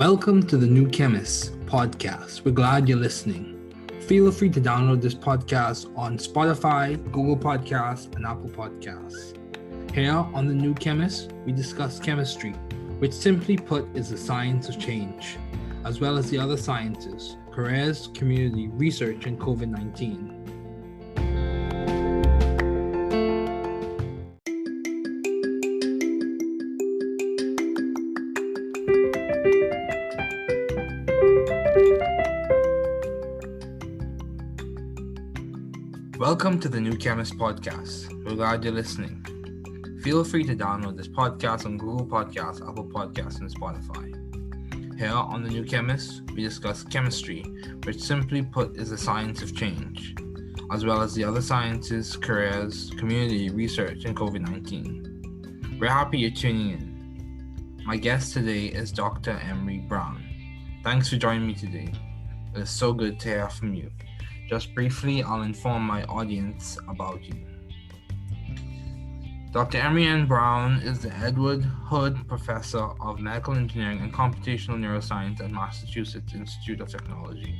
Welcome to the New Chemist podcast. We're glad you're listening. Feel free to download this podcast on Spotify, Google Podcasts, and Apple Podcasts. Here on the New Chemist, we discuss chemistry, which simply put is the science of change, as well as the other sciences, careers, community, research, and COVID-19. Welcome to the New Chemist podcast. We're glad you're listening. Feel free to download this podcast on Google Podcasts, Apple Podcasts, and Spotify. Here on the New Chemist, we discuss chemistry, which simply put is the science of change, as well as the other sciences, careers, community, research, and COVID-19. We're happy you're tuning in. My guest today is Dr. Emery Brown. Thanks for joining me today. It is so good to hear from you. Just briefly, I'll inform my audience about you. Dr. Emery Brown is the Edward Hood Professor of Medical Engineering and Computational Neuroscience at Massachusetts Institute of Technology,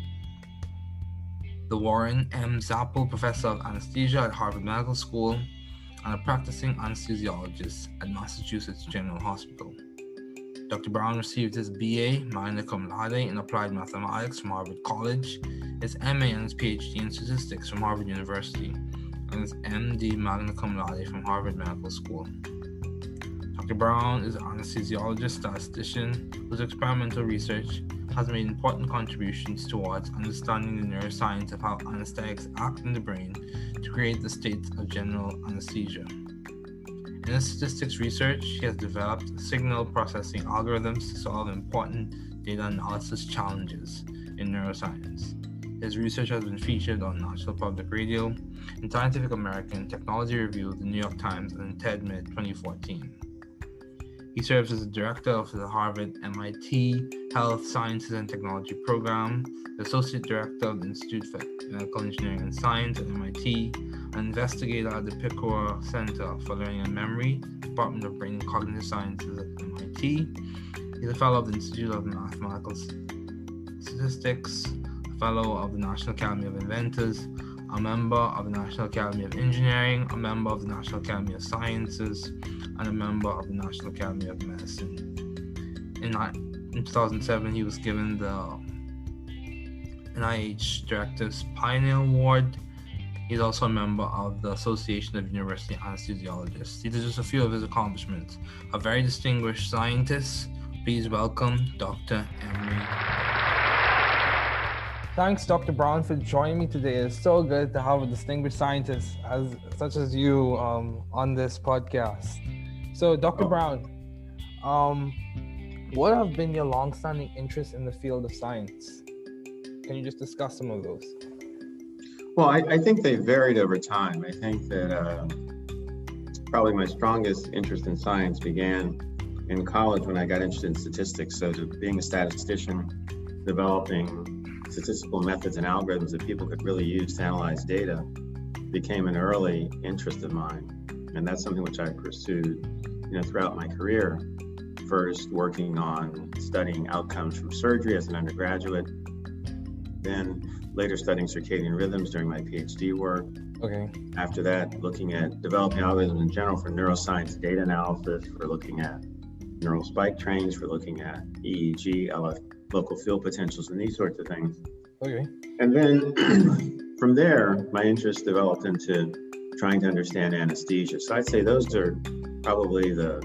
the Warren M. Zappel Professor of Anesthesia at Harvard Medical School, and a practicing anesthesiologist at Massachusetts General Hospital. Dr. Brown received his BA magna cum laude in Applied Mathematics from Harvard College, his MA and his PhD in Statistics from Harvard University, and his MD magna cum laude from Harvard Medical School. Dr. Brown is an anesthesiologist statistician whose experimental research has made important contributions towards understanding the neuroscience of how anesthetics act in the brain to create the state of general anesthesia. In his statistics research, he has developed signal processing algorithms to solve important data analysis challenges in neuroscience. His research has been featured on National Public Radio, in Scientific American, Technology Review, the New York Times, and in TED Mid 2014. He serves as the director of the Harvard-MIT Health Sciences and Technology Program, the associate director of the Institute for Medical Engineering and Science at MIT, an investigator at the Picora Center for Learning and Memory, Department of Brain and Cognitive Sciences at MIT. He's a fellow of the Institute of Mathematical Statistics, a fellow of the National Academy of Inventors, a member of the National Academy of Engineering, a member of the National Academy of Sciences, and a member of the National Academy of Medicine. In 2007, he was given the NIH Director's Pioneer Award. He's also a member of the Association of University Anesthesiologists. These are just a few of his accomplishments. A very distinguished scientist. Please welcome Dr. Emery. Thanks, Dr. Brown, for joining me today. It's so good to have a distinguished scientist such as you on this podcast. So, Dr. Brown, what have been your long-standing interests in the field of science? Can you just discuss some of those? Well, I think they varied over time. I think that probably my strongest interest in science began in college when I got interested in statistics. So being a statistician, developing statistical methods and algorithms that people could really use to analyze data became an early interest of mine. And that's something which I pursued, throughout my career. First working on studying outcomes from surgery as an undergraduate, then later studying circadian rhythms during my PhD work. Okay. After that, looking at developing algorithms in general for neuroscience data analysis, for looking at neural spike trains, for looking at EEG, LF, local field potentials, and these sorts of things. Okay. And then from there, my interest developed into trying to understand anesthesia. So I'd say those are probably the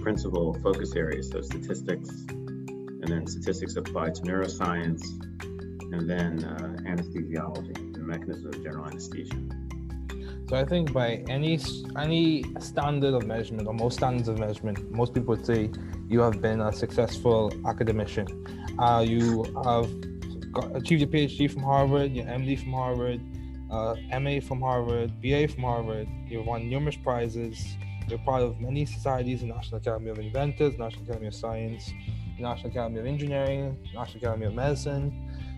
principal focus areas. So statistics, and then statistics applied to neuroscience, and then anesthesiology, the mechanism of general anesthesia. So I think by any standard of measurement, or most standards of measurement, most people would say you have been a successful academician. You have achieved your PhD from Harvard, your MD from Harvard, MA from Harvard, BA from Harvard. You've won numerous prizes. You're part of many societies: the National Academy of Inventors, National Academy of Science, the National Academy of Engineering, National Academy of Medicine.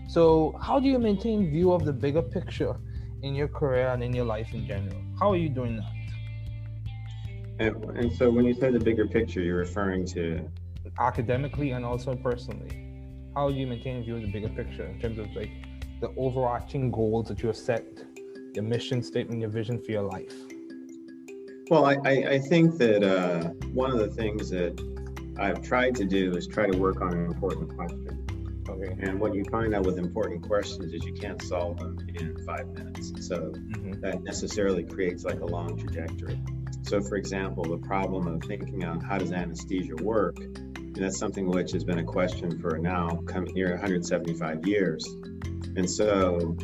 So how do you maintain view of the bigger picture in your career and in your life in general? How are you doing that? And so when you say the bigger picture, you're referring to academically and also personally? How do you maintain a view of the bigger picture in terms of like the overarching goals that you have set, your mission statement, your vision for your life? Well, I think that one of the things that I've tried to do is try to work on an important question. Okay. And what you find out with important questions is you can't solve them in 5 minutes. So that necessarily creates like a long trajectory. So for example, the problem of thinking on how does anesthesia work, and that's something which has been a question for now coming near 175 years. And so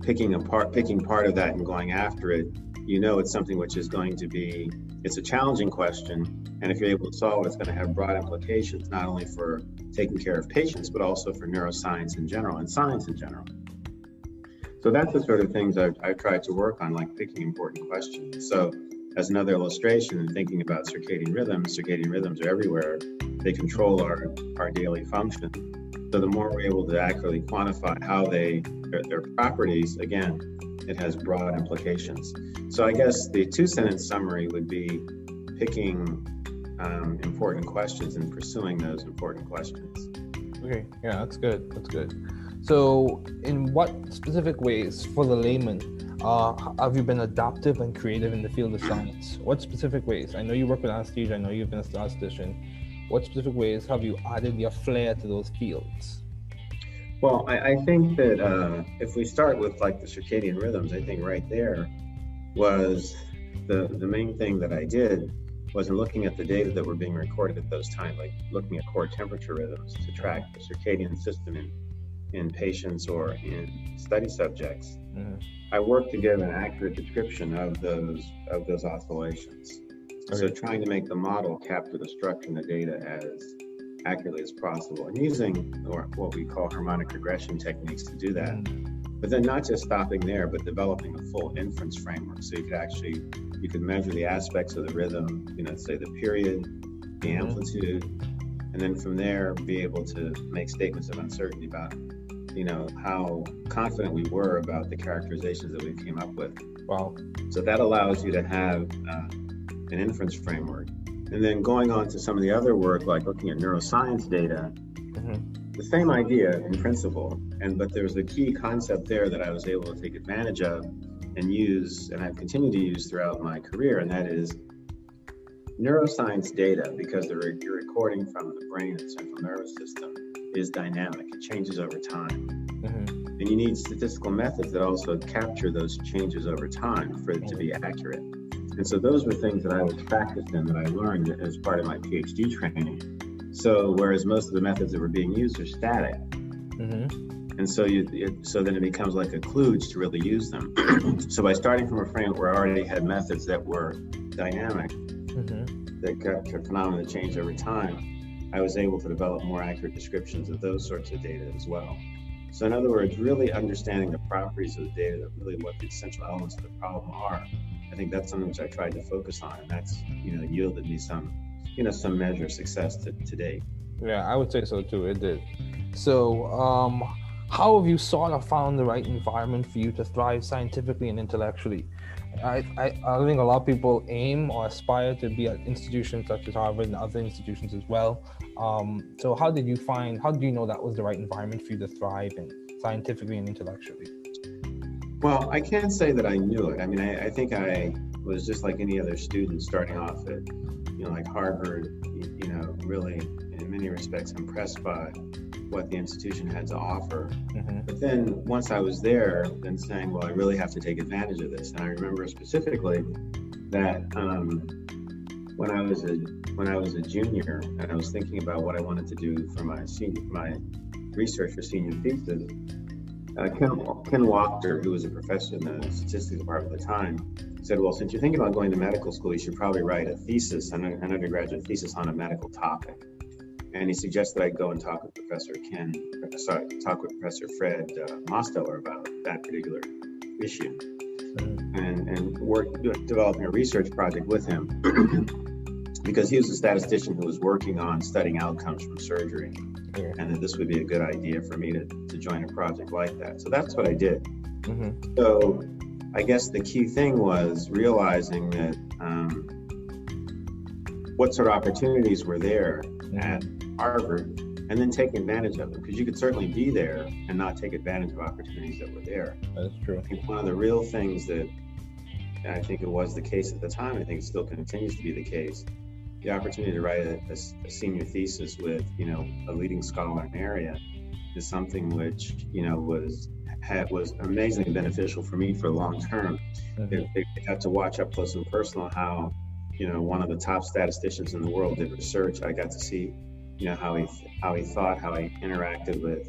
picking part of that and going after it, you know, it's something which is going to be, it's a challenging question. And if you're able to solve it, it's going to have broad implications, not only for taking care of patients, but also for neuroscience in general and science in general. So that's the sort of things I've tried to work on, like picking important questions. So as another illustration in thinking about circadian rhythms are everywhere. They control our daily function. So the more we're able to accurately quantify how their properties, again, it has broad implications. So I guess the 2-sentence summary would be picking important questions and pursuing those important questions. Okay, yeah, that's good. That's good. So in what specific ways for the layman have you been adaptive and creative in the field of science? What specific ways? I know you work with anesthesia, I know you've been a statistician. What specific ways have you added your flair to those fields? Well, I think that if we start with like the circadian rhythms, I think right there was the main thing that I did was in looking at the data that were being recorded at those times, like looking at core temperature rhythms to track the circadian system in patients or in study subjects. I worked to give an accurate description of those oscillations. Okay. So trying to make the model capture the structure and the data as accurately as possible, and using what we call harmonic regression techniques to do that. But then not just stopping there, but developing a full inference framework. So you could measure the aspects of the rhythm, say the period, the amplitude, and then from there be able to make statements of uncertainty about, how confident we were about the characterizations that we came up with. Wow. So that allows you to have an inference framework. And then going on to some of the other work, like looking at neuroscience data, the same idea in principle, but there's a key concept there that I was able to take advantage of and use, and I've continued to use throughout my career, and that is neuroscience data, because you're recording from the brain and central nervous system, is dynamic. It changes over time. And you need statistical methods that also capture those changes over time for it to be accurate. And so those were things that I was practiced in, that I learned as part of my PhD training. So whereas most of the methods that were being used are static, and so then it becomes like a kludge to really use them. So by starting from a framework where I already had methods that were dynamic, that capture phenomena that change over time, I was able to develop more accurate descriptions of those sorts of data as well. So in other words, really understanding the properties of the data, that really what the essential elements of the problem are. I think that's something which I tried to focus on, and that's yielded me some measure of success to date. Yeah, I would say so too. It did. So, how have you sort of found the right environment for you to thrive scientifically and intellectually? I think a lot of people aim or aspire to be at institutions such as Harvard and other institutions as well. So how did you know that was the right environment for you to thrive in scientifically and intellectually? Well, I can't say that I knew it. I mean, I think I was just like any other student starting off at, like Harvard, really in many respects impressed by what the institution had to offer. But then once I was there, then saying, well, I really have to take advantage of this. And I remember specifically that when I was a junior and I was thinking about what I wanted to do for my research for senior thesis, Ken Wachter, who was a professor in the statistics department at the time, said, well, since you're thinking about going to medical school, you should probably write a thesis, an undergraduate thesis on a medical topic. And he suggested I go and talk with Professor Professor Fred Mosteller about that particular issue, and work developing a research project with him, because he was a statistician who was working on studying outcomes from surgery, and that this would be a good idea for me to join a project like that. So that's what I did. So I guess the key thing was realizing that what sort of opportunities were there at Harvard, and then taking advantage of them, because you could certainly be there and not take advantage of opportunities that were there. That's true. I think one of the real things that, and I think it was the case at the time, I think it still continues to be the case, the opportunity to write a senior thesis with, a leading scholar in an area is something which, was amazingly beneficial for me for long term. They got to watch up close and personal how, one of the top statisticians in the world did research. I got to see, how he thought, how he interacted with,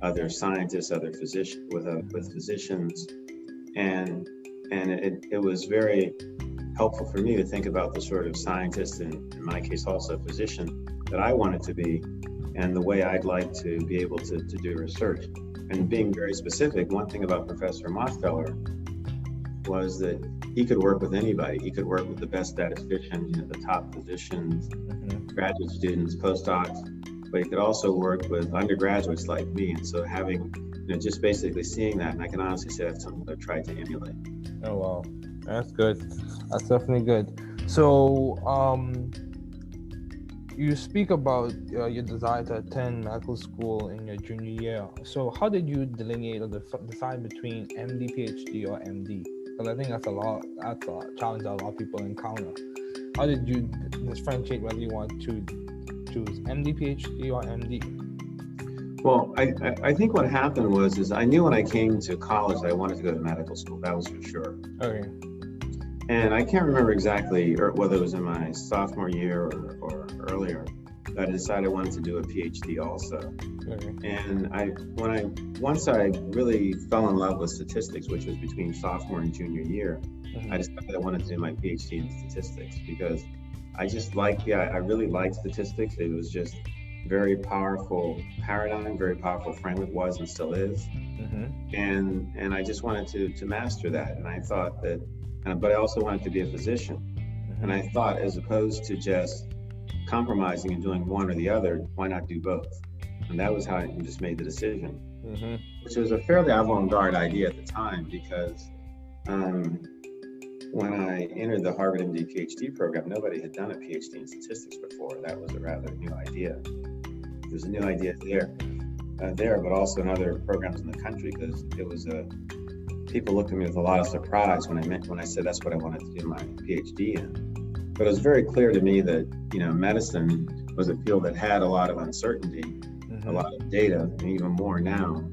other scientists, other physicians, with physicians, and it was very helpful for me to think about the sort of scientist, and in my case also a physician, that I wanted to be, and the way I'd like to be able to do research. And being very specific, one thing about Professor Motzfeller was that he could work with anybody. He could work with the best statisticians, the top physicians, graduate students, postdocs, but he could also work with undergraduates like me. And so having, just basically seeing that, and I can honestly say that's something I've tried to emulate. Oh, wow. That's good. That's definitely good. So, you speak about your desire to attend medical school in your junior year. So how did you delineate or decide between MD, PhD, or MD? Because I think that's a challenge that a lot of people encounter. How did you differentiate whether you want to choose MD, PhD, or MD? Well, I think what happened was I knew when I came to college that I wanted to go to medical school. That was for sure. Okay. And I can't remember exactly whether it was in my sophomore year or earlier that I decided I wanted to do a PhD also. Okay. And once I really fell in love with statistics, which was between sophomore and junior year, I decided I wanted to do my PhD in statistics, because I just I really liked statistics. It was just very powerful paradigm, very powerful framework, was and still is. And I just wanted to master that. And I thought that, but I also wanted to be a physician. And I thought, as opposed to just compromising and doing one or the other, why not do both? And that was how I just made the decision, which was a fairly avant-garde idea at the time, because when I entered the Harvard MD PhD program, nobody had done a PhD in statistics before. That was a rather new idea. There's a new idea there, but also in other programs in the country, because it was people looked at me with a lot of surprise when I said that's what I wanted to do my PhD in. But it was very clear to me that, medicine was a field that had a lot of uncertainty, a lot of data, and even more now.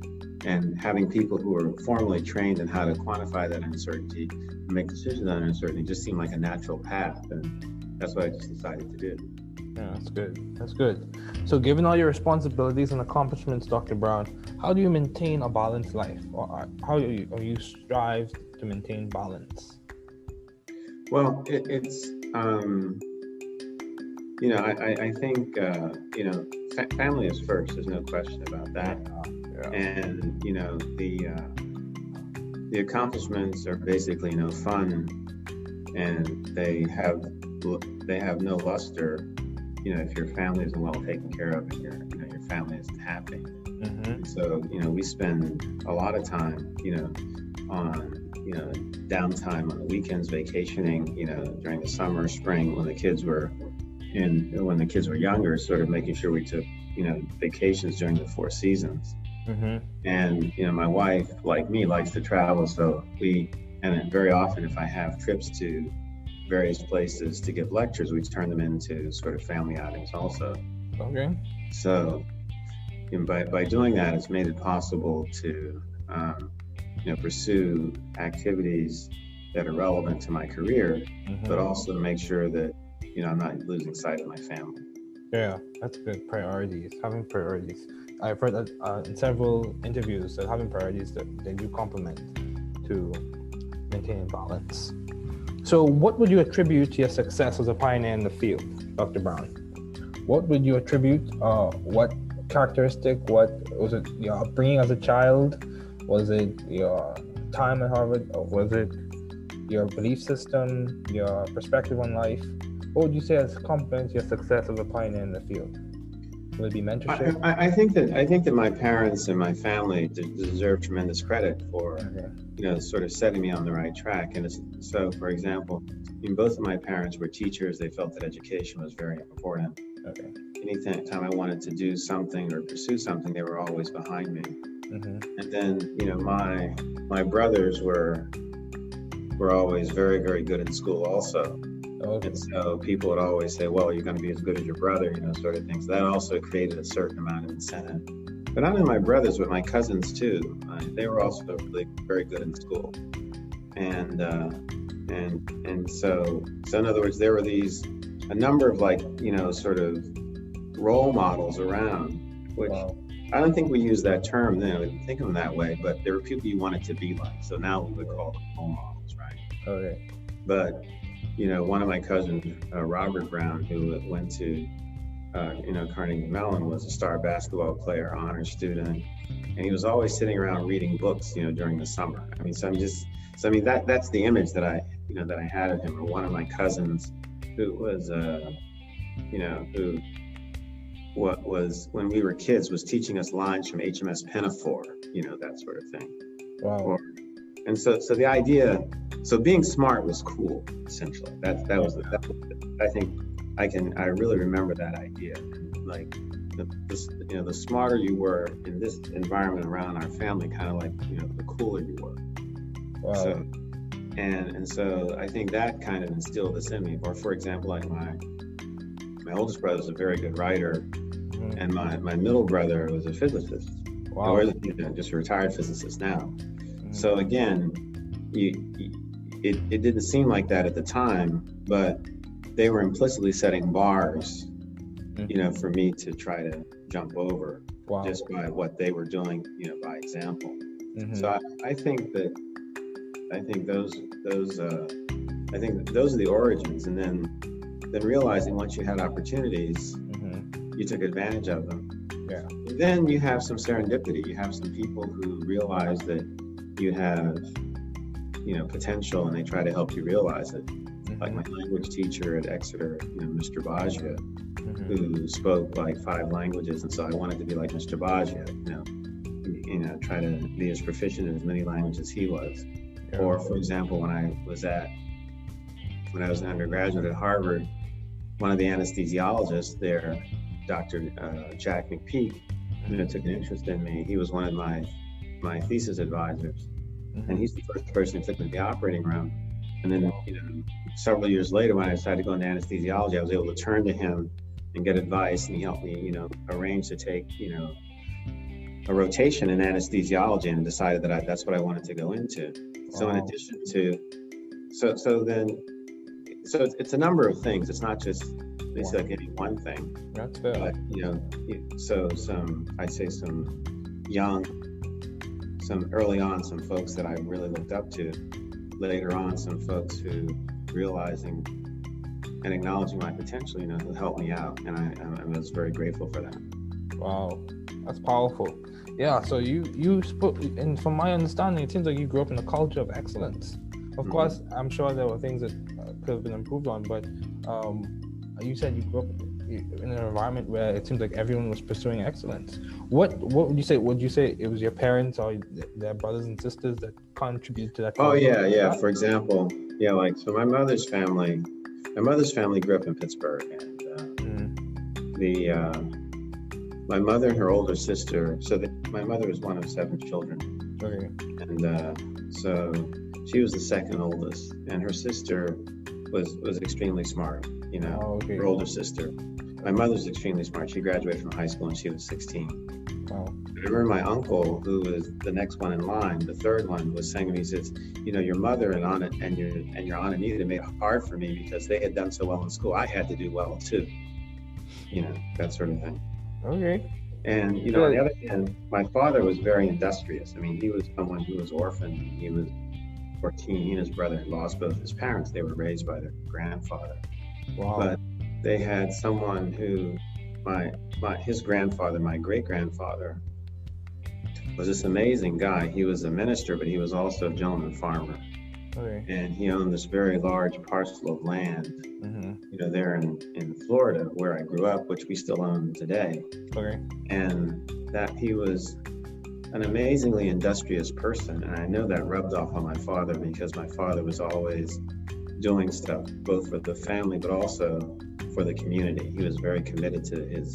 And having people who are formally trained in how to quantify that uncertainty and make decisions on uncertainty just seemed like a natural path. And that's what I just decided to do. Yeah, that's good. That's good. So given all your responsibilities and accomplishments, Dr. Brown, how do you maintain a balanced life? Or how do you strive to maintain balance? Well, it's I think, family is first. There's no question about that. Yeah. And, the accomplishments are basically, fun, and they have no luster, if your family isn't well taken care of and your family isn't happy. So, we spend a lot of time, on, downtime on the weekends, vacationing, during the summer, spring, when the kids were younger, sort of making sure we took, vacations during the 4 seasons. And, my wife, like me, likes to travel. So and very often if I have trips to various places to give lectures, we turn them into sort of family outings also. Okay. So by doing that, it's made it possible to, pursue activities that are relevant to my career, but also to make sure that, I'm not losing sight of my family. Yeah, that's good. Priorities, having priorities. I've heard that in several interviews that having priorities that they do complement to maintaining balance. So what would you attribute to your success as a pioneer in the field, Dr. Brown? What would you attribute, what characteristic, what was it your upbringing as a child? Was it your time at Harvard, or was it your belief system, your perspective on life? What would you say has complements your success as a pioneer in the field? Will it be mentorship? I think that my parents and my family deserve tremendous credit for, sort of setting me on the right track. And so, for example, both of my parents were teachers. They felt that education was very important. Okay. Anytime I wanted to do something or pursue something, they were always behind me. And then, my brothers were always very, very good in school also. Okay. And so people would always say, well, you're going to be as good as your brother, sort of things. That also created a certain amount of incentive. But not only my brothers, but my cousins too. They were also really very good in school. And so in other words, there were a number of sort of role models around, which I don't think we use that term then, we didn't think of them that way, but there were people you wanted to be like. So now we would call them role models, right? Okay. But, one of my cousins, Robert Brown, who went to, Carnegie Mellon, was a star basketball player, honor student, and he was always sitting around reading books, during the summer. I mean, that's the image that I had of him. Or one of my cousins, who was, when we were kids, was teaching us lines from HMS Pinafore, that sort of thing. Wow. And so the idea, being smart was cool, essentially. I think I really remember that idea. Like, the smarter you were in this environment around our family, kind of like, the cooler you were. Wow. So, and so I think that kind of instilled this in me. Or for example, like my oldest brother is a very good writer, and my middle brother was a physicist. Wow. Or, just a retired physicist now. So again, it didn't seem like that at the time, but they were implicitly setting bars, for me to try to jump over. Wow. Just by what they were doing, by example. So I think those are the origins, and then realizing once you had opportunities, you took advantage of them. Yeah. Then you have some serendipity. You have some people who realize that you have, potential, and they try to help you realize it. Like my language teacher at Exeter, Mr. Baggio, who spoke like 5 languages, and so I wanted to be like Mr. Baggio, try to be as proficient in as many languages as he was. Yeah. Or for example, when I was an undergraduate at Harvard, one of the anesthesiologists there, Dr. Jack McPeak, took an interest in me. He was one of my thesis advisors, and he's the first person who took me to the operating room. And then, several years later, when I decided to go into anesthesiology, I was able to turn to him and get advice, and he helped me, arrange to take, a rotation in anesthesiology, and decided that that's what I wanted to go into. So in addition to, so it's a number of things. It's not just like any one thing. That's fair. But, I'd say early on, some folks that I really looked up to. Later on, some folks who realizing and acknowledging my potential, who helped me out, and I was very grateful for that. Wow, that's powerful. Yeah, so you spoke, and from my understanding, it seems like you grew up in a culture of excellence. Of course, I'm sure there were things that could have been improved on, but you said you grew up in an environment where it seems like everyone was pursuing excellence. What would you say? Would you say it was your parents or their brothers and sisters that contributed to that? Oh yeah. For example, so my mother's family grew up in Pittsburgh, and my mother and her older sister. So my mother was one of 7 children. Okay. And so she was the second oldest, and her sister was extremely smart. Okay. Her older sister. My mother's extremely smart. She graduated from high school when she was 16. Wow. I remember my uncle, who was the next one in line, the third one, was saying to me, he says, your mother and your aunt Anita made it hard for me because they had done so well in school. I had to do well too. That sort of thing. Okay. And, on the other hand, my father was very industrious. I mean, he was someone who was orphaned. He was 14. He and his brother had lost both his parents. They were raised by their grandfather. Wow. But they had someone who, his grandfather, my great-grandfather, was this amazing guy. He was a minister, but he was also a gentleman farmer. Okay. And he owned this very large parcel of land, there in Florida, where I grew up, which we still own today. Okay. And that he was an amazingly industrious person. And I know that rubbed off on my father, because my father was always doing stuff, both for the family, but also for the community. He was very committed to his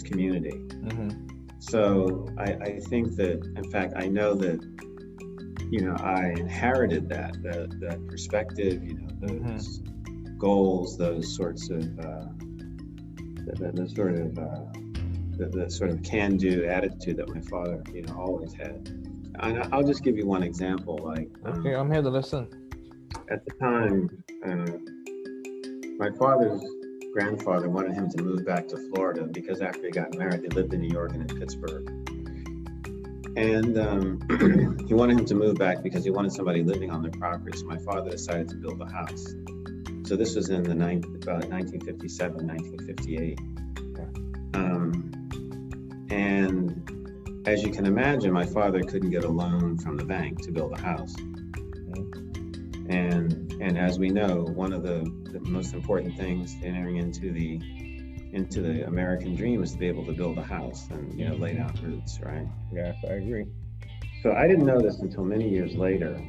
community. Mm-hmm. So I think that, in fact, I know that, I inherited that perspective, those goals, those sorts of, the sort of can-do attitude that my father, always had. And I'll just give you one example. Like, okay, I'm here to listen. At the time, my father's grandfather wanted him to move back to Florida because after he got married, they lived in New York and in Pittsburgh. And he wanted him to move back because he wanted somebody living on their property. So my father decided to build a house. So this was in about 1957, 1958. And as you can imagine, my father couldn't get a loan from the bank to build a house. And as we know, one of the most important things entering into the American dream is to be able to build a house and lay down roots, right? Yes, I agree. So I didn't know this until many years later.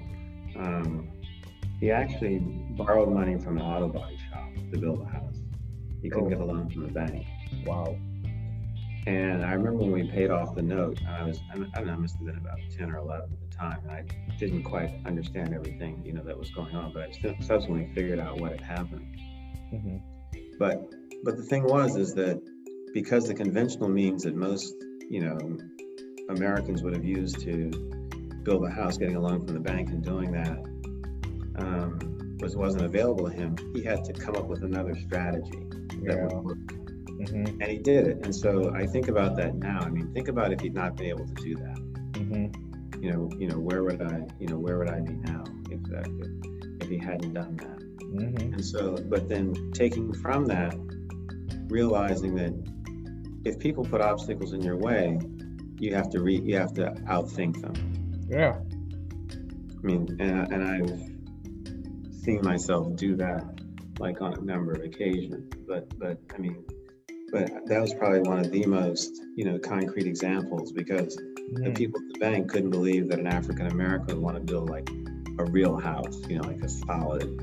He actually borrowed money from an auto body shop to build a house. He couldn't get a loan from the bank. Wow. And I remember when we paid off the note, I don't know, I must have been about 10 or 11 at the time. And I didn't quite understand everything, that was going on, but I subsequently figured out what had happened. Mm-hmm. But the thing is that because the conventional means that most, Americans would have used to build a house, getting a loan from the bank and doing that, wasn't available to him, he had to come up with another strategy that would work. Mm-hmm. And he did it. And so I think about that now. I mean, think about if he'd not been able to do that. Mm-hmm. Where would I be now if he hadn't done that? Mm-hmm. And so, but then taking from that, realizing that if people put obstacles in your way, you have to outthink them. Yeah. I mean, and I've seen myself do that, like on a number of occasions. But that was probably one of the most, concrete examples, because the people at the bank couldn't believe that an African American would want to build like a real house, like a solid,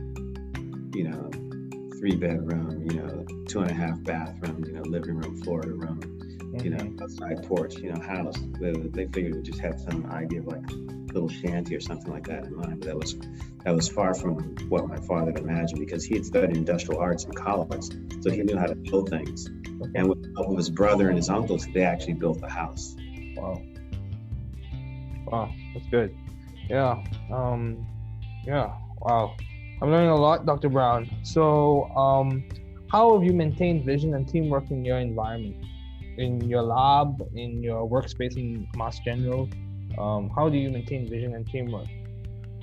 3-bedroom, 2.5 bathroom, living room, Florida room, outside porch, house. They figured we just had some idea of like a little shanty or something like that in mind. But that was far from what my father had imagined, because he had studied industrial arts in college, so he knew how to build things. Okay. And with the help of his brother and his uncles, they actually built the house. Wow, that's good. Yeah. Wow. I'm learning a lot, Dr. Brown. So, how have you maintained vision and teamwork in your environment, in your lab, in your workspace in Mass General? How do you maintain vision and teamwork?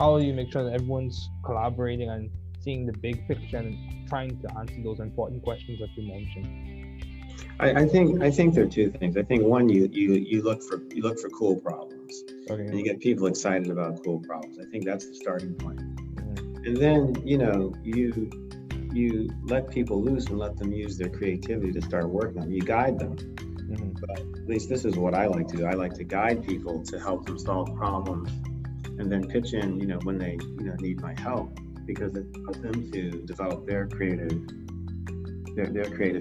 How do you make sure that everyone's collaborating and seeing the big picture and trying to answer those important questions that you mentioned? I think there are two things. I think one, you look for cool problems, okay, and you get people excited about cool problems. I think that's the starting point. Mm-hmm. And then you let people loose and let them use their creativity to start working on it. You guide them. Mm-hmm. But at least this is what I like to do. I like to guide people to help them solve problems, and then pitch in, when they need my help, because it helps them to develop their creative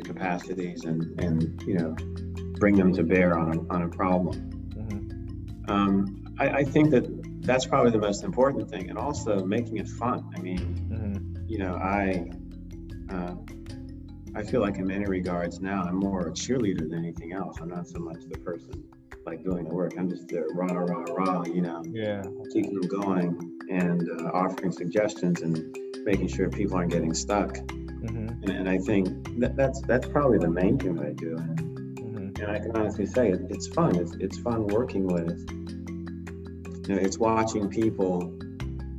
capacities and bring them to bear on a problem. Mm-hmm. I think that's probably the most important thing, and also making it fun. I mean, I feel like in many regards now I'm more a cheerleader than anything else. I'm not so much the person like doing the work. I'm just there, rah, keeping them going and offering suggestions and making sure people aren't getting stuck. Mm-hmm. And I think that's probably the main thing that I do. And I can honestly say it's fun. It's fun working with, it's watching people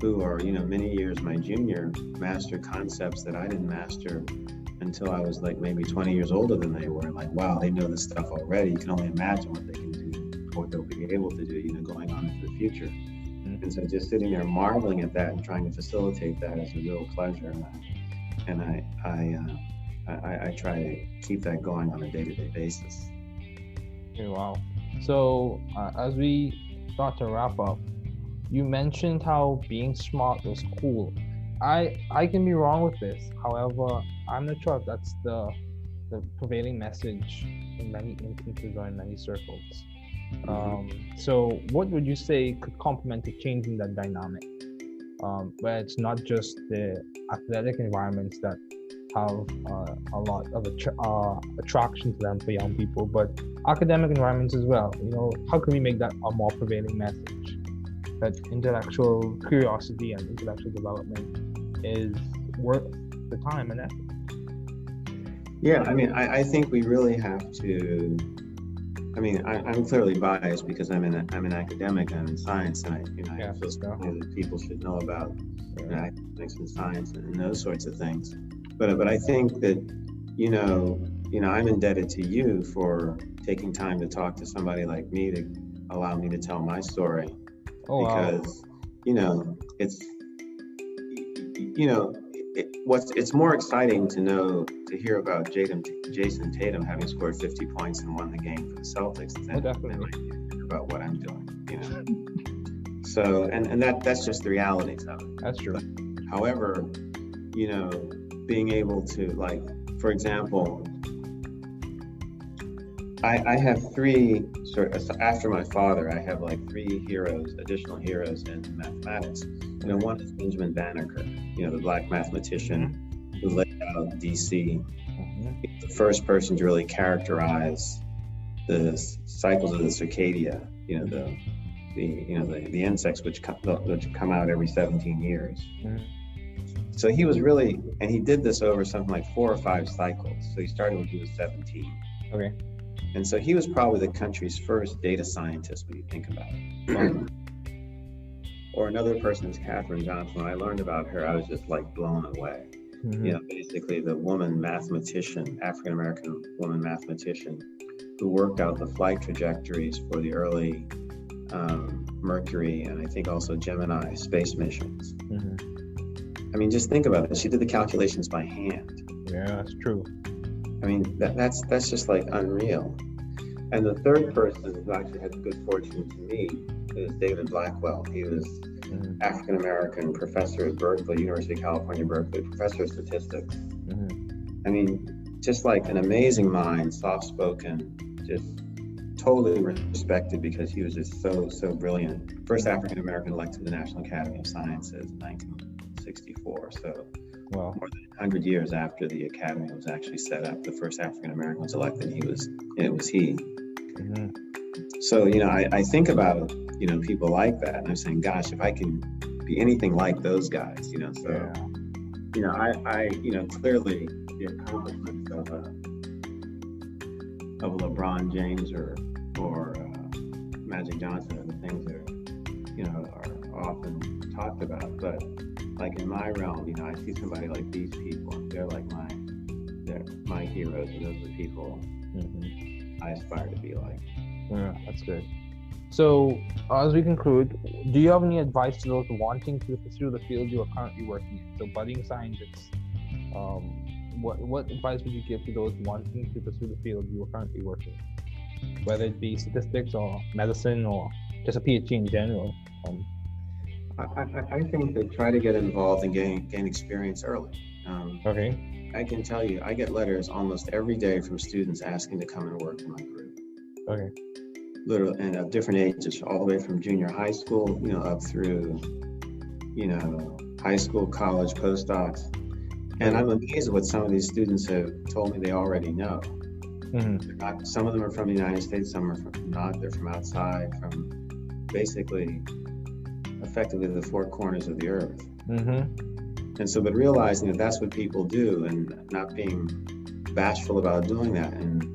who are, many years my junior master concepts that I didn't master until I was like maybe 20 years older than they were. Like, wow, they know this stuff already. You can only imagine what they can do, what they'll be able to do, going on into the future. Mm-hmm. And so just sitting there marveling at that and trying to facilitate that is a real pleasure. And I try to keep that going on a day-to-day basis. Okay, wow. So as we start to wrap up, you mentioned how being smart was cool. I can be wrong with this. However, I'm not sure if that's the prevailing message in many instances or in many circles. So what would you say could complement a change in that dynamic, where it's not just the athletic environments that have a lot of attraction to them for young people, but academic environments as well? How can we make that a more prevailing message, that intellectual curiosity and intellectual development is worth the time and effort? Yeah, I mean, I think we really have to. I mean, I'm clearly biased because I'm an academic, I'm in science, and I feel strongly that people should know about academics and science and those sorts of things. But I think that I'm indebted to you for taking time to talk to somebody like me to allow me to tell my story. Because it's more exciting to hear about Jason Tatum having scored 50 points and won the game for the Celtics than about what I'm doing. So and that's just the realities of it. That's true. However, being able to, like, for example, I have three after my father, I have like three additional heroes in mathematics. One is Benjamin Banneker, the black mathematician who laid out DC. He's the first person to really characterize the cycles of the circadia, the insects which come out every 17 years. So he was really, and he did this over something like 4 or 5 cycles. So he started when he was 17. Okay. And so he was probably the country's first data scientist when you think about it. Or another person is Katherine Johnson. When I learned about her, I was just like blown away. Basically the woman mathematician, African-American woman mathematician, who worked out the flight trajectories for the early Mercury and I think also Gemini space missions. I mean, just think about it. She did the calculations by hand. Yeah, that's true. I mean, that's just like unreal. And the third person who actually had the good fortune to meet is David Blackwell. He was African-American professor at Berkeley, University of California, Berkeley, professor of statistics. I mean, just like an amazing mind, soft-spoken, just totally respected because he was just so brilliant. First African-American elected to the National Academy of Sciences in 1964. So more than 100 years after the Academy was actually set up, the first African-American was elected, it was he. So, I think about, people like that, and I'm saying, gosh, if I can be anything like those guys, so, I clearly the accomplishments of LeBron James or Magic Johnson are the things that, are often talked about, but like in my realm, I see somebody like these people, they're like my heroes, and those are the people I aspire to be like. Yeah, that's good. So, as we conclude, do you have any advice to those wanting to pursue the field you are currently working in? So, budding scientists, what advice would you give to those wanting to pursue the field you are currently working in? Whether it be statistics or medicine or just a PhD in general? I think that try to get involved and gain experience early. Okay. I can tell you, I get letters almost every day from students asking to come and work in my group. Okay. Literally, and of different ages, all the way from junior high school, up through, high school, college, postdocs. And I'm amazed at what some of these students have told me they already know. Some of them are from the United States, some are not. They're from outside, from basically, effectively the 4 corners of the earth. And so, but realizing that that's what people do and not being bashful about doing that. And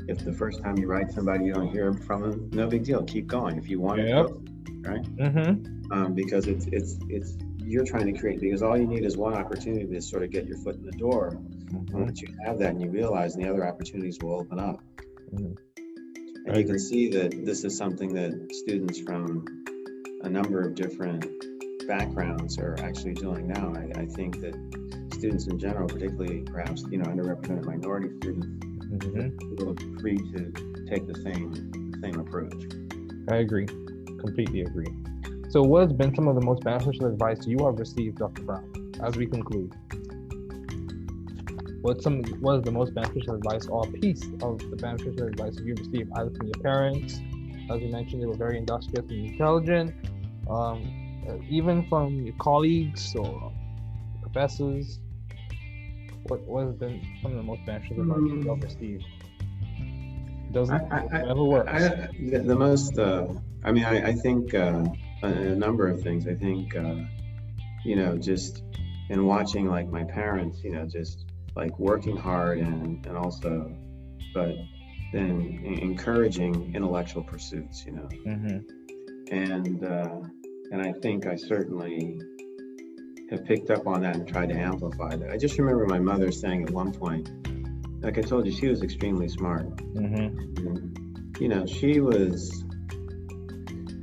if the first time you write somebody, you don't hear from them, no big deal. Keep going if you want to, right? Because it's you're trying to create, because all you need is one opportunity to sort of get your foot in the door. And once you have that and you realize, the other opportunities will open up. And you can see that this is something that students from a number of different backgrounds are actually doing now. I think that students in general, particularly perhaps underrepresented minority students, are free to take the same approach. I agree, completely agree. So what has been some of the most beneficial advice you have received, Dr. Brown, as we conclude, what is the most beneficial advice or piece of the beneficial advice you received either from your parents? As you mentioned, they were very industrious and intelligent. Even from your colleagues or professors. What has been some of the most beneficial advice you've ever received? Whatever works. The most, I think a number of things. I think, just in watching like my parents, just like working hard and also, but then encouraging intellectual pursuits, Mm-hmm. And I think I certainly have picked up on that and tried to amplify that. I just remember my mother saying at one point, like I told you, she was extremely smart. Mm-hmm. And,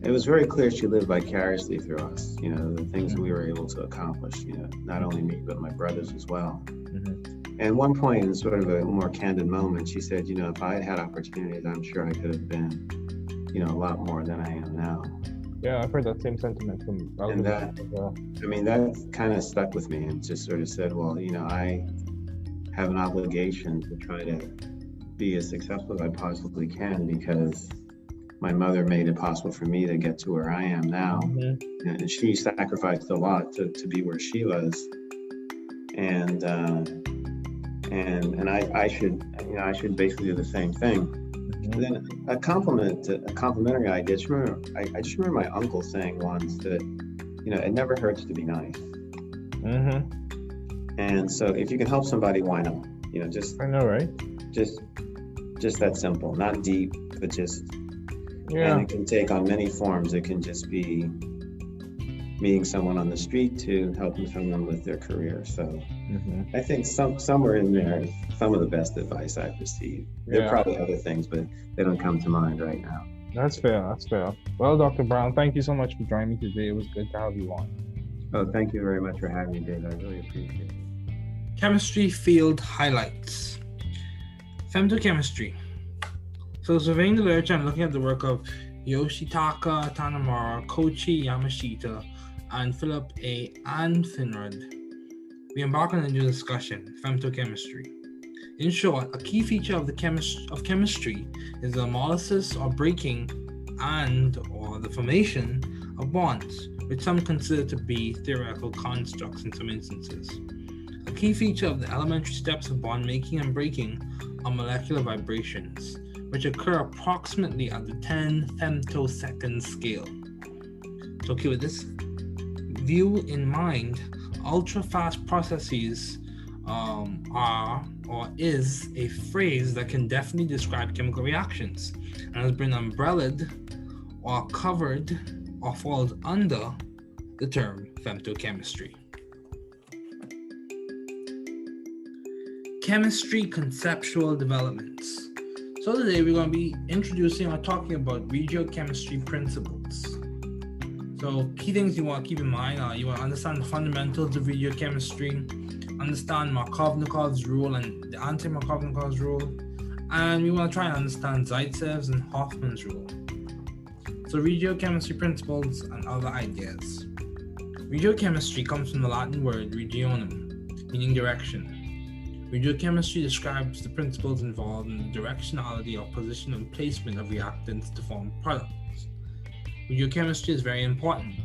it was very clear she lived vicariously through us, the things that we were able to accomplish, not only me, but my brothers as well. Mm-hmm. And at one point, in sort of a more candid moment, she said, if I had had opportunities, I'm sure I could have been, a lot more than I am now. Yeah, I've heard that same sentiment from and that, that kind of stuck with me and just sort of said, well, I have an obligation to try to be as successful as I possibly can because my mother made it possible for me to get to where I am now. Mm-hmm. And she sacrificed a lot to be where she was. And I should basically do the same thing. And then a complimentary idea. I just remember my uncle saying once that, it never hurts to be nice. Mm-hmm. And so if you can help somebody, why not? I know, right? Just that simple, not deep, but just, yeah. And it can take on many forms. It can just be meeting someone on the street to helping someone with their career. So mm-hmm. I think somewhere in there is some of the best advice I've received. There are probably other things, but they don't come to mind right now. That's fair. Well, Dr. Brown, thank you so much for joining me today. It was good to have you on. Oh, thank you very much for having me, Dave. I really appreciate it. Chemistry field highlights. Femtochemistry. So surveying the literature and looking at the work of Yoshitaka Tanamura, Koichi Yamashita, and Philip A. Anfinrod, we embark on a new discussion, femtochemistry. In short, a key feature of chemistry is the hemolysis or breaking or the formation of bonds, which some consider to be theoretical constructs in some instances. A key feature of the elementary steps of bond making and breaking are molecular vibrations, which occur approximately at the 10 femtosecond scale. So with this view in mind, ultra-fast processes is a phrase that can definitely describe chemical reactions and has been umbrellaed or covered or falls under the term femtochemistry. Chemistry conceptual developments. So today we're going to be introducing or talking about regiochemistry principles. So key things you want to keep in mind are you want to understand the fundamentals of regiochemistry, understand Markovnikov's rule and the anti-Markovnikov's rule, and we want to try and understand Zaitsev's and Hoffman's rule. So regiochemistry principles and other ideas. Regiochemistry comes from the Latin word regionum, meaning direction. Regiochemistry describes the principles involved in the directionality or position and placement of reactants to form products. Regiochemistry is very important.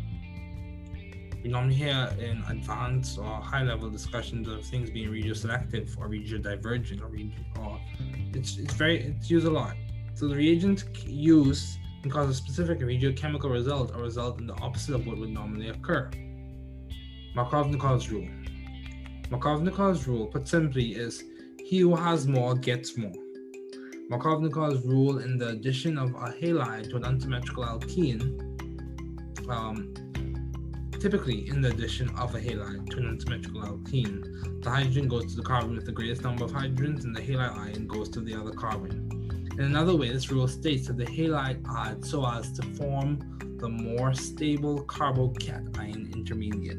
We normally hear in advanced or high-level discussions of things being regioselective or regiodivergent or it's used a lot. So the reagent used can cause a specific regiochemical result or result in the opposite of what would normally occur. Markovnikov's rule. Markovnikov's rule, put simply, is he who has more gets more. Markovnikov's rule in the addition of a halide to an unsymmetrical alkene, typically in the addition of a halide to an unsymmetrical alkene, the hydrogen goes to the carbon with the greatest number of hydrogens and the halide ion goes to the other carbon. In another way, this rule states that the halide adds so as to form the more stable carbocation intermediate.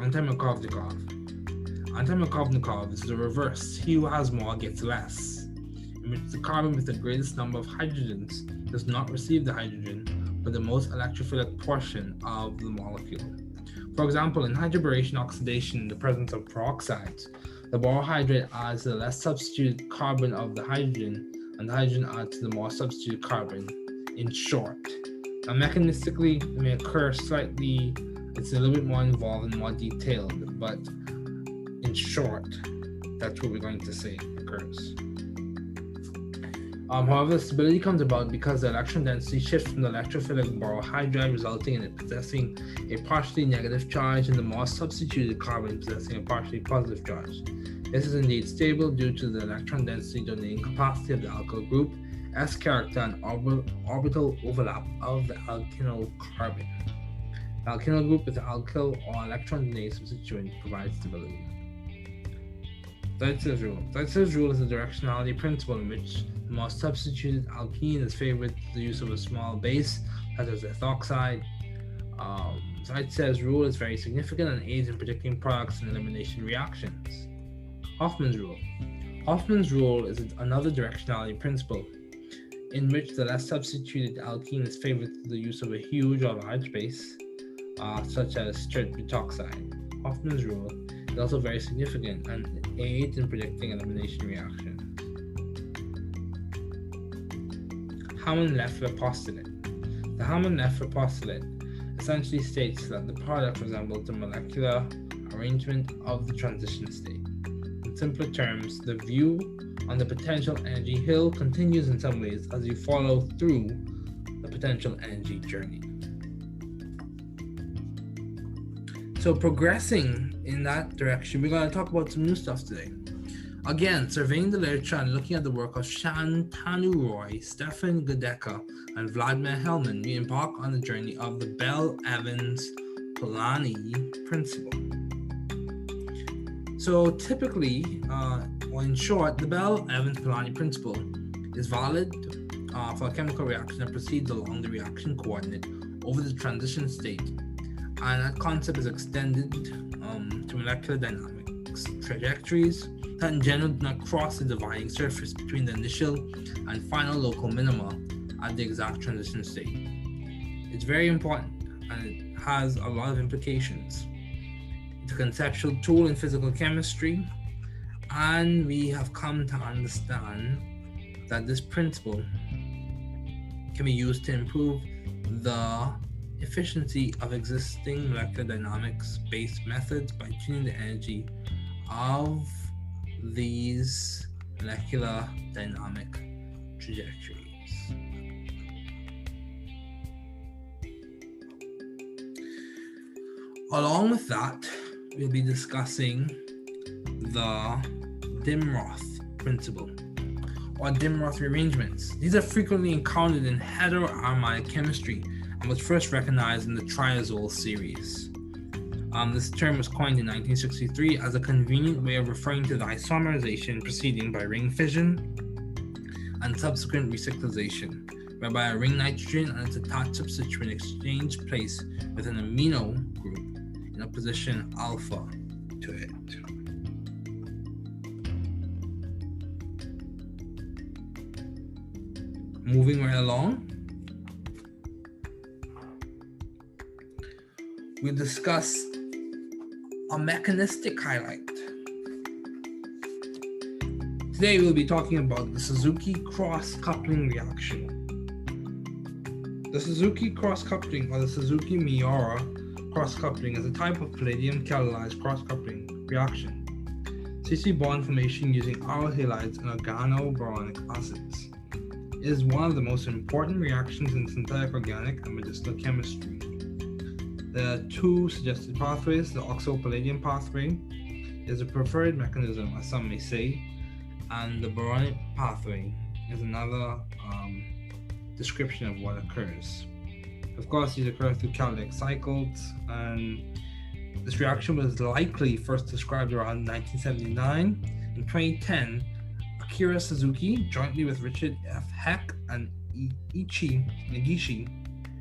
Anti-Markovnikov. Anti-Markovnikov is the reverse. He who has more gets less, in which the carbon with the greatest number of hydrogens does not receive the hydrogen, but the most electrophilic portion of the molecule. For example, in hydroboration oxidation in the presence of peroxides, the borohydrate adds the less substituted carbon of the hydrogen, and the hydrogen adds to the more substituted carbon. In short, now mechanistically, it may occur slightly, it's a little bit more involved and more detailed, but in short, that's what we're going to say occurs. However, the stability comes about because the electron density shifts from the electrophilic borohydride, resulting in it possessing a partially negative charge and the more substituted carbon possessing a partially positive charge. This is indeed stable due to the electron density donating capacity of the alkyl group, S character, and orbital overlap of the alkynyl carbon. The alkynyl group with the alkyl or electron donating substituent provides stability. Zaitsev's rule. Zaitsev's rule is a directionality principle in which the more substituted alkene is favored to the use of a small base, such as ethoxide. Zaitsev's rule is very significant and aids in predicting products and elimination reactions. Hoffman's rule. Hoffman's rule is another directionality principle in which the less substituted alkene is favored to the use of a huge or large base, such as straight butoxide. Hoffman's rule is also very significant and aids in predicting elimination reactions. Hammond-Leffler postulate. The Hammond-Leffler postulate essentially states that the product resembles the molecular arrangement of the transition state. In simpler terms, the view on the potential energy hill continues in some ways as you follow through the potential energy journey. So progressing in that direction, we're going to talk about some new stuff today. Again, surveying the literature and looking at the work of Shantanu Roy, Stefan Godeka, and Vladimir Hellman, we embark on the journey of the Bell-Evans-Polanyi principle. So typically, or in short, the Bell-Evans-Polanyi principle is valid for a chemical reaction that proceeds along the reaction coordinate over the transition state, and that concept is extended to molecular dynamics trajectories that in general do not cross the dividing surface between the initial and final local minima at the exact transition state. It's very important and it has a lot of implications. It's a conceptual tool in physical chemistry, and we have come to understand that this principle can be used to improve the efficiency of existing molecular dynamics based methods by tuning the energy of these molecular dynamic trajectories. Along with that, we'll be discussing the Dimroth principle or Dimroth rearrangements. These are frequently encountered in heteroaromatic chemistry and was first recognized in the triazole series. This term was coined in 1963 as a convenient way of referring to the isomerization proceeding by ring fission and subsequent recyclization, whereby a ring nitrogen and its attached substituent exchange place with an amino group in a position alpha to it. Moving right along, we'll discuss a mechanistic highlight. Today we'll be talking about the Suzuki cross-coupling reaction. The Suzuki cross-coupling or the Suzuki-Miura cross-coupling is a type of palladium catalyzed cross-coupling reaction. CC bond formation using aryl halides and organoboronic acids. It is one of the most important reactions in synthetic organic and medicinal chemistry. There are two suggested pathways. The oxo-palladium pathway is a preferred mechanism, as some may say, and the boronic pathway is another description of what occurs. Of course, these occur through catalytic cycles, and this reaction was likely first described around 1979. In 2010, Akira Suzuki, jointly with Richard F. Heck and Ichi Negishi,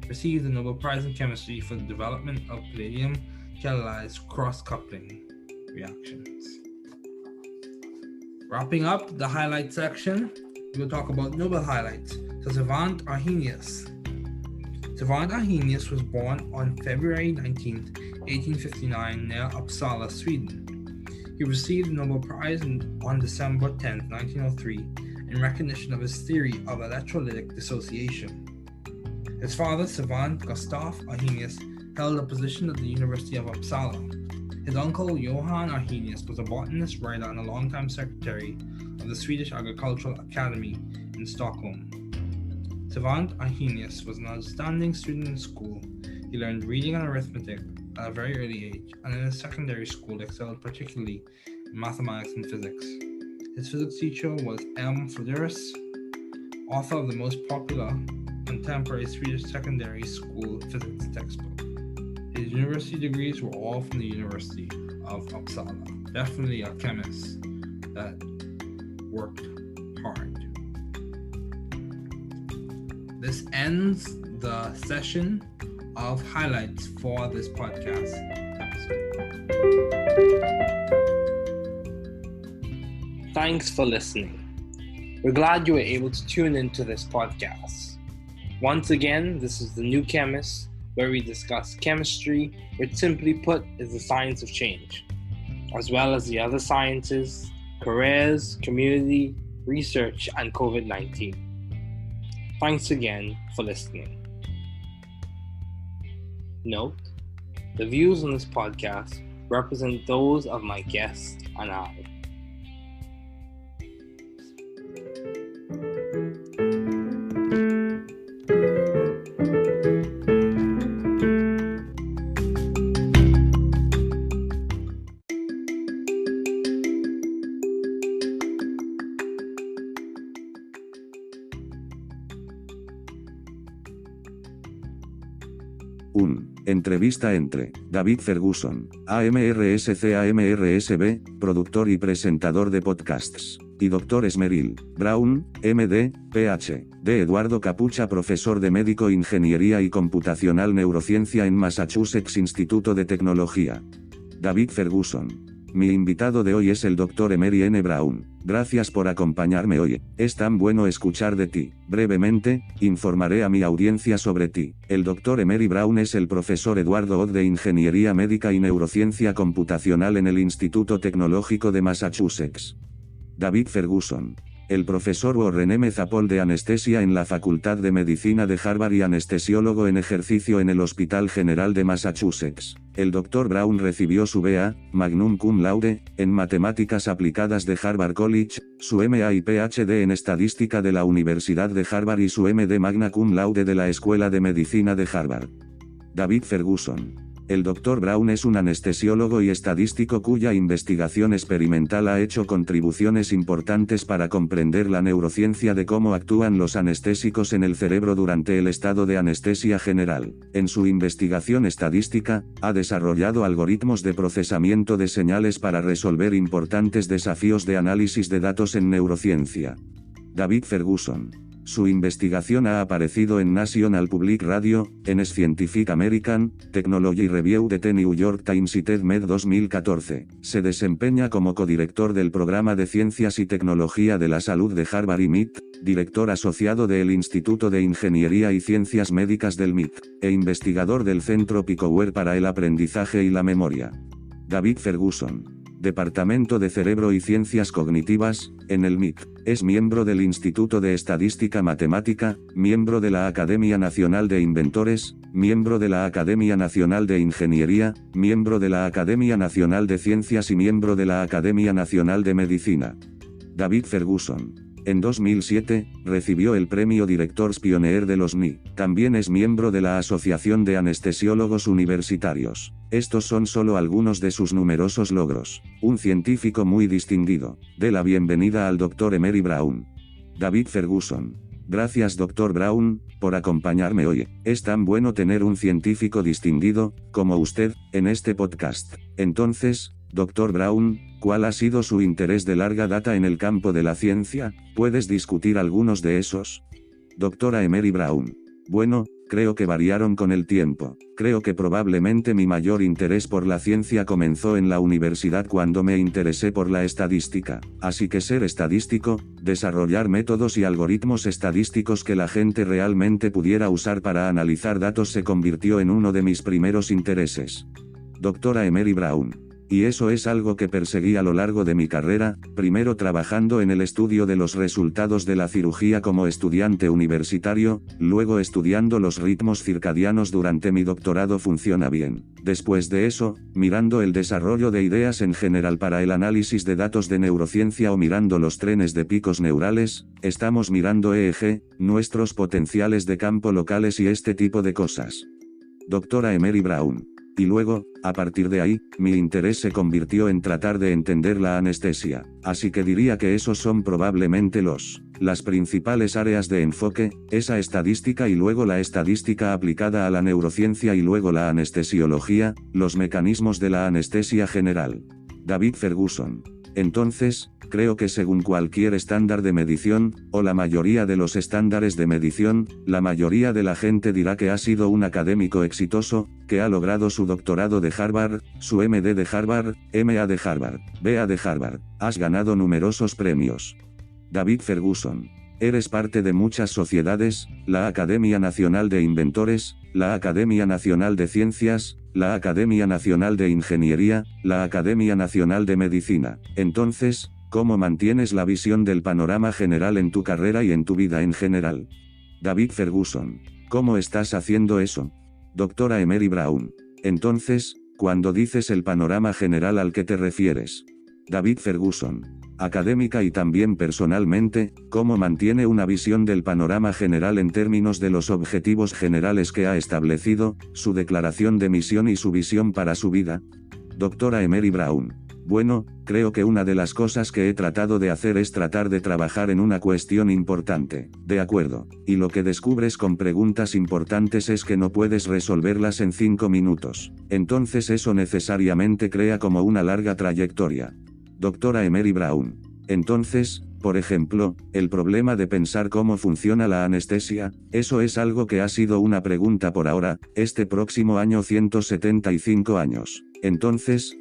received the Nobel Prize in Chemistry for the development of palladium catalyzed cross-coupling reactions. Wrapping up the highlight section, we will talk about Nobel highlights. So Savant Arrhenius. Savant Arrhenius was born on February 19th, 1859, near Uppsala, Sweden. He received the Nobel Prize on December 10, 1903, in recognition of his theory of electrolytic dissociation. His father, Savant Gustaf Arrhenius, held a position at the University of Uppsala. His uncle, Johan Arrhenius, was a botanist, writer, and a longtime secretary of the Swedish Agricultural Academy in Stockholm. Savant Arrhenius was an outstanding student in school. He learned reading and arithmetic at a very early age, and in his secondary school excelled particularly in mathematics and physics. His physics teacher was M. Flederis, author of the most popular contemporary Swedish secondary school physics textbook. His university degrees were all from the University of Uppsala. Definitely a chemist that worked hard. This ends the session of highlights for this podcast episode. Thanks for listening. We're glad you were able to tune into this podcast. Once again, this is The New Chemist, where we discuss chemistry, which simply put is the science of change, as well as the other sciences, careers, community, research, and COVID-19. Thanks again for listening. Note, the views on this podcast represent those of my guests and I. Entrevista entre David Ferguson, AMRSC-AMRSB, productor y presentador de podcasts, y Dr. Emery Brown, MD, PhD, Eduardo Capucha, profesor de Médico Ingeniería y Computacional Neurociencia en Massachusetts Instituto de Tecnología. David Ferguson. Mi invitado de hoy es el Dr. Emery N. Brown. Gracias por acompañarme hoy. Es tan bueno escuchar de ti. Brevemente, informaré a mi audiencia sobre ti. El Dr. Emery Brown es el profesor Eduardo Odd de Ingeniería Médica y Neurociencia Computacional en el Instituto Tecnológico de Massachusetts. David Ferguson. El profesor Warren M. Zapol de Anestesia en la Facultad de Medicina de Harvard y anestesiólogo en ejercicio en el Hospital General de Massachusetts. El Dr. Brown recibió su B.A., Magnum Cum Laude, en Matemáticas Aplicadas de Harvard College, su M.A. y Ph.D. en Estadística de la Universidad de Harvard y su M.D. Magna Cum Laude de la Escuela de Medicina de Harvard. David Ferguson. El Dr. Brown es un anestesiólogo y estadístico cuya investigación experimental ha hecho contribuciones importantes para comprender la neurociencia de cómo actúan los anestésicos en el cerebro durante el estado de anestesia general. En su investigación estadística, ha desarrollado algoritmos de procesamiento de señales para resolver importantes desafíos de análisis de datos en neurociencia. David Ferguson. Su investigación ha aparecido en National Public Radio, en Scientific American, Technology Review de The New York Times y TED-Med 2014. Se desempeña como codirector del Programa de Ciencias y Tecnología de la Salud de Harvard y MIT, director asociado del Instituto de Ingeniería y Ciencias Médicas del MIT, e investigador del Centro Picoware para el Aprendizaje y la Memoria. David Ferguson. Departamento de Cerebro y Ciencias Cognitivas, en el MIT. Es miembro del Instituto de Estadística Matemática, miembro de la Academia Nacional de Inventores, miembro de la Academia Nacional de Ingeniería, miembro de la Academia Nacional de Ciencias y miembro de la Academia Nacional de Medicina. David Ferguson. En 2007, recibió el premio Directors Pioneer de los NI. También es miembro de la Asociación de Anestesiólogos Universitarios. Estos son solo algunos de sus numerosos logros. Un científico muy distinguido. De la bienvenida al Dr. Emery Brown. David Ferguson. Gracias Dr. Brown, por acompañarme hoy. Es tan bueno tener un científico distinguido, como usted, en este podcast. Entonces, Dr. Brown, ¿cuál ha sido su interés de larga data en el campo de la ciencia? ¿Puedes discutir algunos de esos? Doctora Emery Brown. Bueno, creo que variaron con el tiempo. Creo que probablemente mi mayor interés por la ciencia comenzó en la universidad cuando me interesé por la estadística. Así que ser estadístico, desarrollar métodos y algoritmos estadísticos que la gente realmente pudiera usar para analizar datos se convirtió en uno de mis primeros intereses. Doctora Emery Brown. Y eso es algo que perseguí a lo largo de mi carrera, primero trabajando en el estudio de los resultados de la cirugía como estudiante universitario, luego estudiando los ritmos circadianos durante mi doctorado. Funciona bien. Después de eso, mirando el desarrollo de ideas en general para el análisis de datos de neurociencia o mirando los trenes de picos neurales, estamos mirando EEG, nuestros potenciales de campo locales y este tipo de cosas. Doctora Emery Brown. Y luego, a partir de ahí, mi interés se convirtió en tratar de entender la anestesia. Así que diría que esos son probablemente las principales áreas de enfoque, esa estadística y luego la estadística aplicada a la neurociencia y luego la anestesiología, los mecanismos de la anestesia general. David Ferguson. Entonces, creo que según cualquier estándar de medición, o la mayoría de los estándares de medición, la mayoría de la gente dirá que ha sido un académico exitoso, que ha logrado su doctorado de Harvard, su MD de Harvard, MA de Harvard, BA de Harvard, has ganado numerosos premios. David Ferguson. Eres parte de muchas sociedades, la Academia Nacional de Inventores, la Academia Nacional de Ciencias, la Academia Nacional de Ingeniería, la Academia Nacional de Medicina. Entonces, ¿cómo mantienes la visión del panorama general en tu carrera y en tu vida en general? David Ferguson. ¿Cómo estás haciendo eso? Doctora Emery Brown. Entonces, cuando dices el panorama general al que te refieres. David Ferguson. Académica y también personalmente, ¿cómo mantiene una visión del panorama general en términos de los objetivos generales que ha establecido, su declaración de misión y su visión para su vida? Doctora Emery Brown. Bueno, creo que una de las cosas que he tratado de hacer es tratar de trabajar en una cuestión importante, de acuerdo, y lo que descubres con preguntas importantes es que no puedes resolverlas en 5 minutos, entonces eso necesariamente crea como una larga trayectoria. Doctora Emery Brown. Entonces, por ejemplo, el problema de pensar cómo funciona la anestesia, eso es algo que ha sido una pregunta por ahora, este próximo año 175 años. Entonces,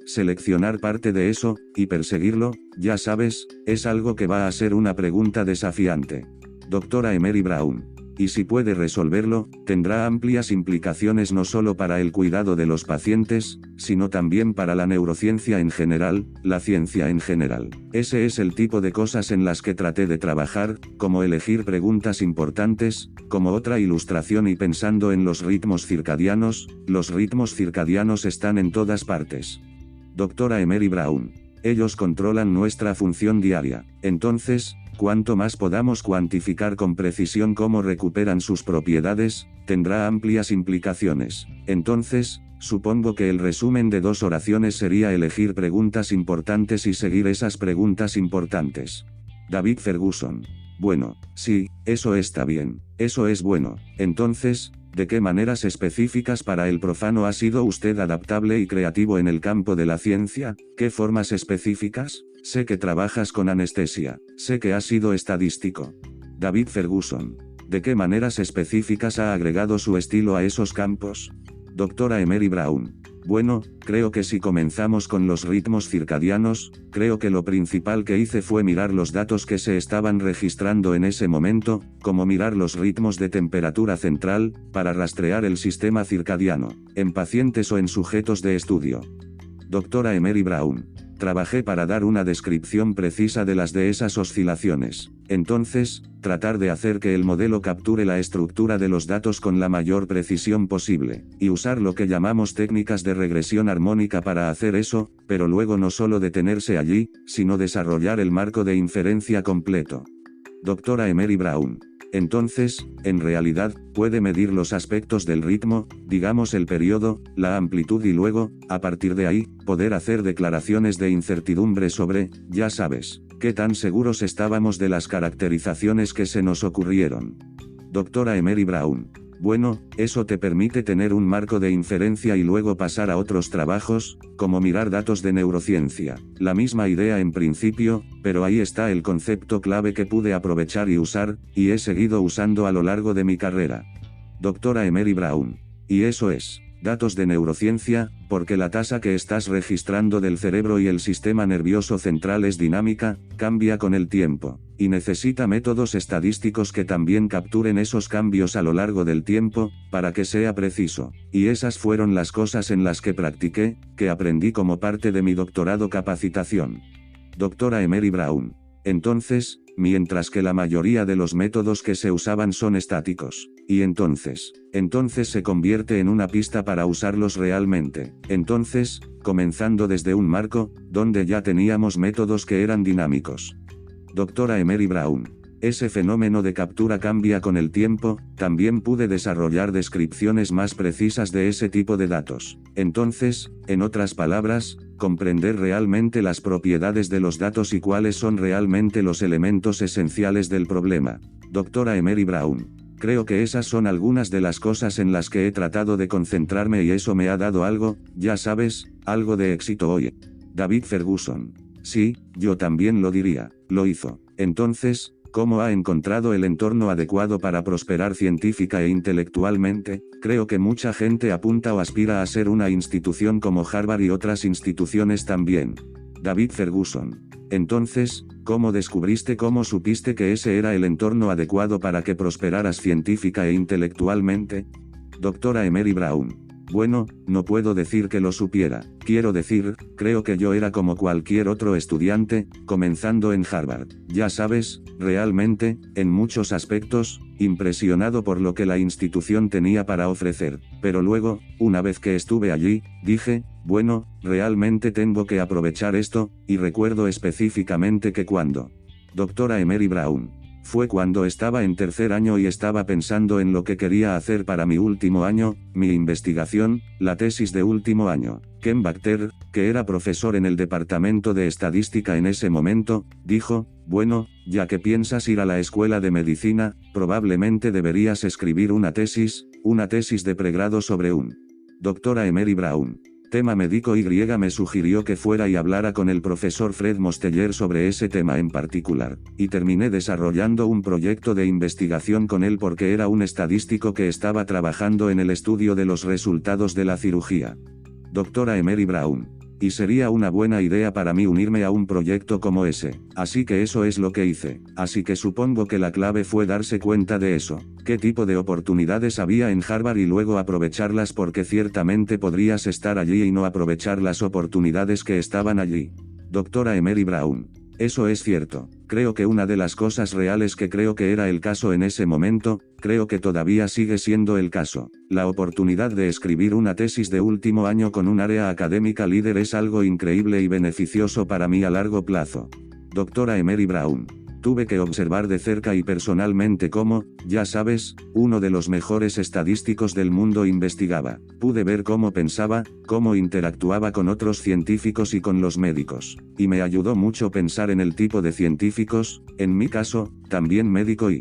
seleccionar parte de eso, y perseguirlo, ya sabes, es algo que va a ser una pregunta desafiante. Doctora Emery Brown. Y si puede resolverlo, tendrá amplias implicaciones no solo para el cuidado de los pacientes, sino también para la neurociencia en general, la ciencia en general. Ese es el tipo de cosas en las que traté de trabajar, como elegir preguntas importantes, como otra ilustración y pensando en los ritmos circadianos están en todas partes. Doctora Emery Brown. Ellos controlan nuestra función diaria. Entonces, cuanto más podamos cuantificar con precisión cómo recuperan sus propiedades, tendrá amplias implicaciones. Entonces, supongo que el resumen de 2 oraciones sería elegir preguntas importantes y seguir esas preguntas importantes. David Ferguson. Bueno, sí, eso está bien, eso es bueno. Entonces, ¿de qué maneras específicas para el profano ha sido usted adaptable y creativo en el campo de la ciencia? ¿Qué formas específicas? Sé que trabajas con anestesia, sé que has sido estadístico. David Ferguson. ¿De qué maneras específicas ha agregado su estilo a esos campos? Doctora Emery Brown. Bueno, creo que si comenzamos con los ritmos circadianos, creo que lo principal que hice fue mirar los datos que se estaban registrando en ese momento, como mirar los ritmos de temperatura central, para rastrear el sistema circadiano, en pacientes o en sujetos de estudio. Doctora Emery Brown. Trabajé para dar una descripción precisa de las de esas oscilaciones. Entonces, tratar de hacer que el modelo capture la estructura de los datos con la mayor precisión posible, y usar lo que llamamos técnicas de regresión armónica para hacer eso, pero luego no solo detenerse allí, sino desarrollar el marco de inferencia completo. Doctora Emery Brown. Entonces, en realidad, puede medir los aspectos del ritmo, digamos el periodo, la amplitud y luego, a partir de ahí, poder hacer declaraciones de incertidumbre sobre, ya sabes, qué tan seguros estábamos de las caracterizaciones que se nos ocurrieron. Doctora Emery Brown. Bueno, eso te permite tener un marco de inferencia y luego pasar a otros trabajos, como mirar datos de neurociencia. La misma idea en principio, pero ahí está el concepto clave que pude aprovechar y usar, y he seguido usando a lo largo de mi carrera. Doctora Emery Brown. Y eso es, Datos de neurociencia, porque la tasa que estás registrando del cerebro y el sistema nervioso central es dinámica, cambia con el tiempo, y necesita métodos estadísticos que también capturen esos cambios a lo largo del tiempo, para que sea preciso. Y esas fueron las cosas en las que practiqué, que aprendí como parte de mi doctorado capacitación. Doctora Emery Brown. Entonces, mientras que la mayoría de los métodos que se usaban son estáticos. Y entonces se convierte en una pista para usarlos realmente. Entonces, comenzando desde un marco, donde ya teníamos métodos que eran dinámicos. Doctora Emery Brown. Ese fenómeno de captura cambia con el tiempo, también pude desarrollar descripciones más precisas de ese tipo de datos. Entonces, en otras palabras, comprender realmente las propiedades de los datos y cuáles son realmente los elementos esenciales del problema. Doctora Emery Brown. Creo que esas son algunas de las cosas en las que he tratado de concentrarme y eso me ha dado algo, ya sabes, algo de éxito hoy. David Ferguson. Sí, yo también lo diría, lo hizo. Entonces, ¿cómo ha encontrado el entorno adecuado para prosperar científica e intelectualmente? Creo que mucha gente apunta o aspira a ser una institución como Harvard y otras instituciones también. David Ferguson. Entonces, ¿cómo descubriste, cómo supiste que ese era el entorno adecuado para que prosperaras científica e intelectualmente? Doctora Emery Brown. Bueno, no puedo decir que lo supiera. Quiero decir, creo que yo era como cualquier otro estudiante, comenzando en Harvard. Ya sabes, realmente, en muchos aspectos, impresionado por lo que la institución tenía para ofrecer. Pero luego, una vez que estuve allí, dije, bueno, realmente tengo que aprovechar esto, y recuerdo específicamente que cuando. Doctora Emery Brown. Fue cuando estaba en tercer año y estaba pensando en lo que quería hacer para mi último año, mi investigación, la tesis de último año. Ken Bacter, que era profesor en el departamento de estadística en ese momento, dijo, bueno, ya que piensas ir a la escuela de medicina, probablemente deberías escribir una tesis de pregrado sobre un. Doctora Emery Brown. Tema médico. Me sugirió que fuera y hablara con el profesor Fred Mosteller sobre ese tema en particular, y terminé desarrollando un proyecto de investigación con él porque era un estadístico que estaba trabajando en el estudio de los resultados de la cirugía. Doctora Emery Brown. Y sería una buena idea para mí unirme a un proyecto como ese, así que eso es lo que hice, así que supongo que la clave fue darse cuenta de eso, qué tipo de oportunidades había en Harvard y luego aprovecharlas porque ciertamente podrías estar allí y no aprovechar las oportunidades que estaban allí. Doctora Emery Brown. Eso es cierto, creo que una de las cosas reales que creo que era el caso en ese momento, creo que todavía sigue siendo el caso. La oportunidad de escribir una tesis de último año con un área académica líder es algo increíble y beneficioso para mí a largo plazo. Doctora Emery Brown. Tuve que observar de cerca y personalmente cómo, ya sabes, uno de los mejores estadísticos del mundo investigaba. Pude ver cómo pensaba, cómo interactuaba con otros científicos y con los médicos. Y me ayudó mucho pensar en el tipo de científicos, en mi caso, también médico y.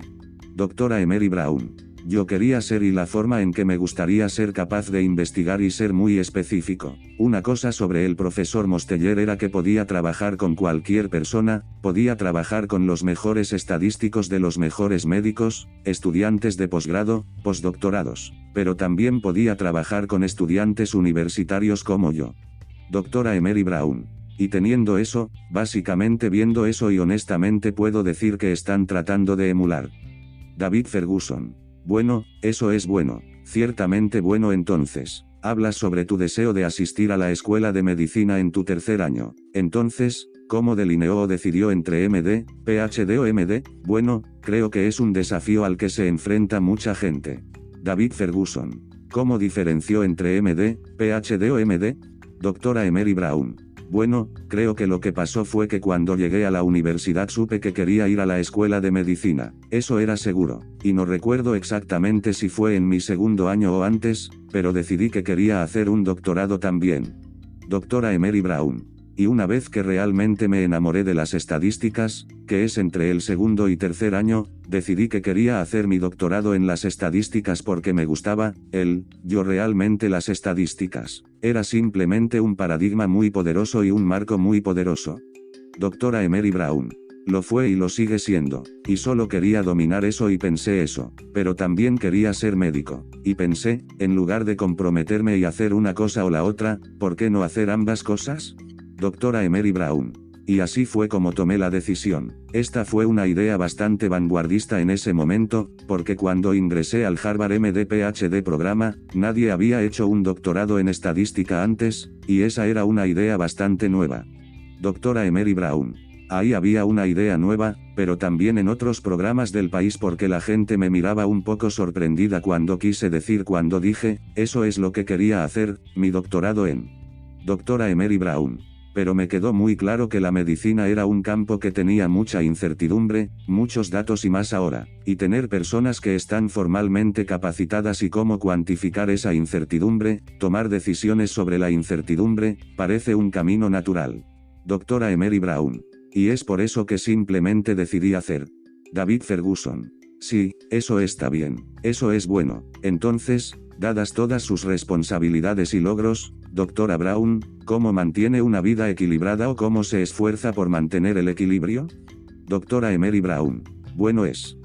Doctora Emery Brown. Yo quería ser y la forma en que me gustaría ser capaz de investigar y ser muy específico. Una cosa sobre el profesor Mosteller era que podía trabajar con cualquier persona, podía trabajar con los mejores estadísticos de los mejores médicos, estudiantes de posgrado, postdoctorados, pero también podía trabajar con estudiantes universitarios como yo. Doctora Emery Brown. Y teniendo eso, básicamente viendo eso y honestamente puedo decir que están tratando de emular. David Ferguson. Bueno, eso es bueno, ciertamente bueno. Entonces, hablas sobre tu deseo de asistir a la escuela de medicina en tu tercer año. Entonces, ¿cómo delineó o decidió entre MD, PhD o MD? Bueno, creo que es un desafío al que se enfrenta mucha gente. David Ferguson. ¿Cómo diferenció entre MD, PhD o MD? Doctora Emery Brown. Bueno, creo que lo que pasó fue que cuando llegué a la universidad supe que quería ir a la escuela de medicina, eso era seguro, y no recuerdo exactamente si fue en mi segundo año o antes, pero decidí que quería hacer un doctorado también. Doctora Emery Brown. Y una vez que realmente me enamoré de las estadísticas, que es entre el segundo y tercer año, decidí que quería hacer mi doctorado en las estadísticas porque me gustaba, yo realmente las estadísticas. Era simplemente un paradigma muy poderoso y un marco muy poderoso. Doctora Emery Brown. lo fue y lo sigue siendo, y solo quería dominar eso y pensé eso, pero también quería ser médico, y pensé, en lugar de comprometerme y hacer una cosa o la otra, ¿por qué no hacer ambas cosas? Doctora Emery Brown. Y así fue como tomé la decisión. Esta fue una idea bastante vanguardista en ese momento, porque cuando ingresé al Harvard MD-PhD programa, nadie había hecho un doctorado en estadística antes, y esa era una idea bastante nueva. Doctora Emery Brown. Ahí había una idea nueva, pero también en otros programas del país porque la gente me miraba un poco sorprendida cuando dije, eso es lo que quería hacer, mi doctorado en. Doctora Emery Brown. Pero me quedó muy claro que la medicina era un campo que tenía mucha incertidumbre, muchos datos y más ahora, y tener personas que están formalmente capacitadas y cómo cuantificar esa incertidumbre, tomar decisiones sobre la incertidumbre, parece un camino natural. Doctora Emery Brown. Y es por eso que simplemente decidí hacer. David Ferguson. Sí, eso está bien, eso es bueno. Entonces, dadas todas sus responsabilidades y logros, doctora Brown, ¿cómo mantiene una vida equilibrada o cómo se esfuerza por mantener el equilibrio? Doctora Emery Brown. Bueno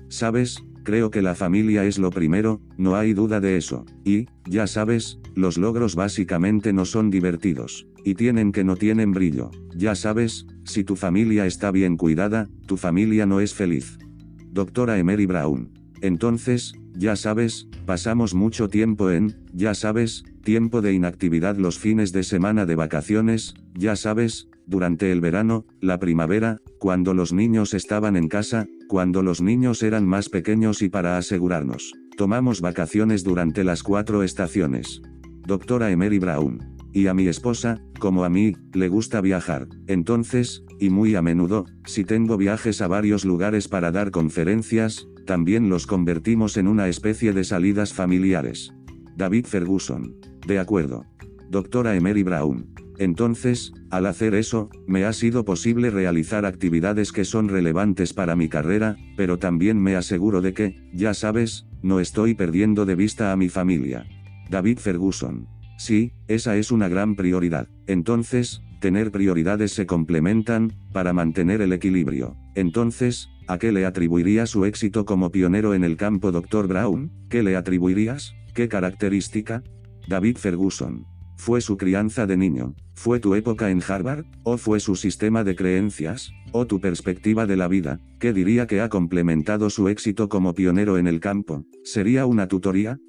¿sabes? Creo que la familia es lo primero, no hay duda de eso. Y, ya sabes, los logros básicamente no son divertidos. Y no tienen brillo. Ya sabes, si tu familia está bien cuidada, tu familia no es feliz. Doctora Emery Brown. Entonces, ya sabes, pasamos mucho tiempo ya sabes, tiempo de inactividad los fines de semana de vacaciones, ya sabes, durante el verano, la primavera, cuando los niños estaban en casa, cuando los niños eran más pequeños y para asegurarnos. Tomamos vacaciones durante las 4 estaciones. Doctora Emery Brown. Y a mi esposa, como a mí, le gusta viajar. Entonces, y muy a menudo, si tengo viajes a varios lugares para dar conferencias, también los convertimos en una especie de salidas familiares. David Ferguson. De acuerdo. Doctora Emery Brown. Entonces, al hacer eso, me ha sido posible realizar actividades que son relevantes para mi carrera, pero también me aseguro de que, ya sabes, no estoy perdiendo de vista a mi familia. David Ferguson. Sí, esa es una gran prioridad. Entonces, tener prioridades se complementan, para mantener el equilibrio. Entonces, ¿a qué le atribuiría su éxito como pionero en el campo, Dr. Brown? ¿Qué le atribuirías? ¿Qué característica? David Ferguson. ¿Fue su crianza de niño? ¿Fue tu época en Harvard? ¿O fue su sistema de creencias? ¿O tu perspectiva de la vida? ¿Qué diría que ha complementado su éxito como pionero en el campo? ¿Sería una tutoría?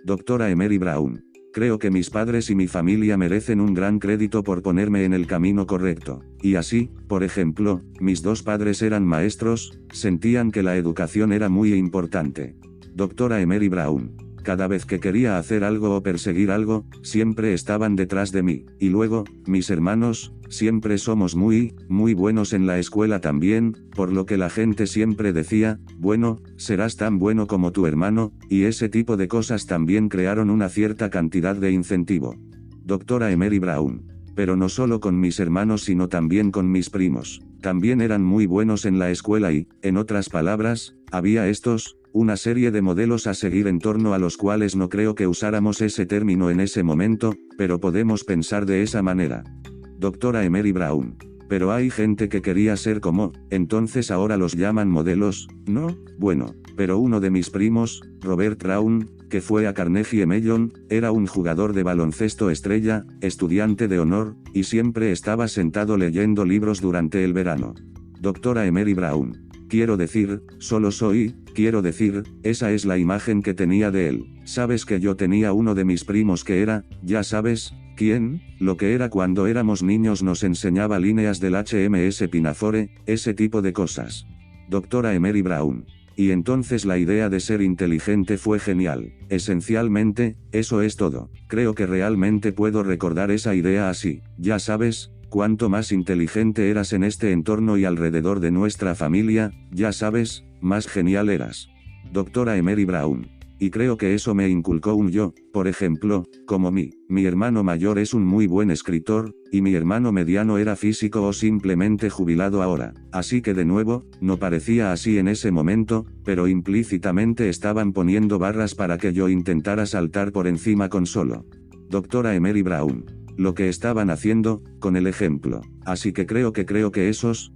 Doctora Emery Brown. Creo que mis padres y mi familia merecen un gran crédito por ponerme en el camino correcto. Y así, por ejemplo, mis 2 padres eran maestros, sentían que la educación era muy importante. Doctora Emery Brown. Cada vez que quería hacer algo o perseguir algo, siempre estaban detrás de mí. Y luego, mis hermanos, siempre somos muy buenos en la escuela también, por lo que la gente siempre decía, bueno, serás tan bueno como tu hermano, y ese tipo de cosas también crearon una cierta cantidad de incentivo. Doctora Emery Brown. Pero no solo con mis hermanos sino también con mis primos. También eran muy buenos en la escuela y, en otras palabras, había una serie de modelos a seguir en torno a los cuales no creo que usáramos ese término en ese momento, pero podemos pensar de esa manera. Doctora Emery Brown. Pero hay gente que quería ser como, entonces ahora los llaman modelos, ¿no? Bueno, pero uno de mis primos, Robert Brown, que fue a Carnegie Mellon, era un jugador de baloncesto estrella, estudiante de honor, y siempre estaba sentado leyendo libros durante el verano. Doctora Emery Brown. Quiero decir, esa es la imagen que tenía de él. ¿Sabes que yo tenía uno de mis primos que era, ya sabes, quién? Lo que era cuando éramos niños nos enseñaba líneas del HMS Pinafore, ese tipo de cosas. Doctora Emery Brown. Y entonces la idea de ser inteligente fue genial. Esencialmente, eso es todo. Creo que realmente puedo recordar esa idea así. Ya sabes, cuanto más inteligente eras en este entorno y alrededor de nuestra familia, ya sabes, más genial eras. Doctora Emery Brown. Y creo que eso me inculcó por ejemplo, como mi hermano mayor es un muy buen escritor, y mi hermano mediano era físico o simplemente jubilado ahora. Así que de nuevo, no parecía así en ese momento, pero implícitamente estaban poniendo barras para que yo intentara saltar por encima con solo. Doctora Emery Brown. lo que estaban haciendo, con el ejemplo. Así que creo que esos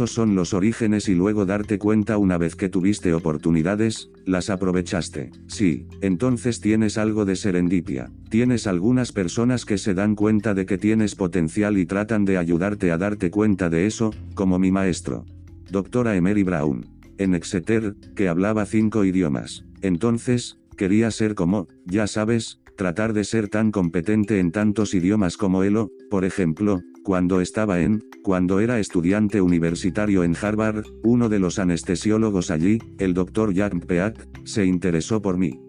son los orígenes y luego darte cuenta una vez que tuviste oportunidades, las aprovechaste. Sí, entonces tienes algo de serendipia. Tienes algunas personas que se dan cuenta de que tienes potencial y tratan de ayudarte a darte cuenta de eso, como mi maestro. Doctora Emery Brown. En Exeter, que hablaba 5 idiomas. Entonces, quería ser como, ya sabes, tratar de ser tan competente en tantos idiomas como él o, por ejemplo, cuando era estudiante universitario en Harvard, uno de los anestesiólogos allí, el Dr. Jack Peak, se interesó por mí.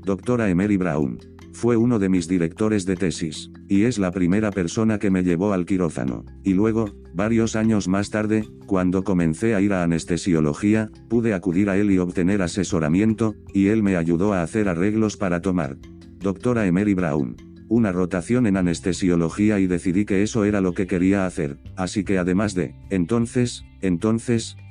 Doctora Emery Brown. Fue uno de mis directores de tesis, y es la primera persona que me llevó al quirófano. Y luego, varios años más tarde, cuando comencé a ir a anestesiología, pude acudir a él y obtener asesoramiento, y él me ayudó a hacer arreglos para tomar. Doctora Emery Brown. Una rotación en anestesiología y decidí que eso era lo que quería hacer, así que además de, entonces,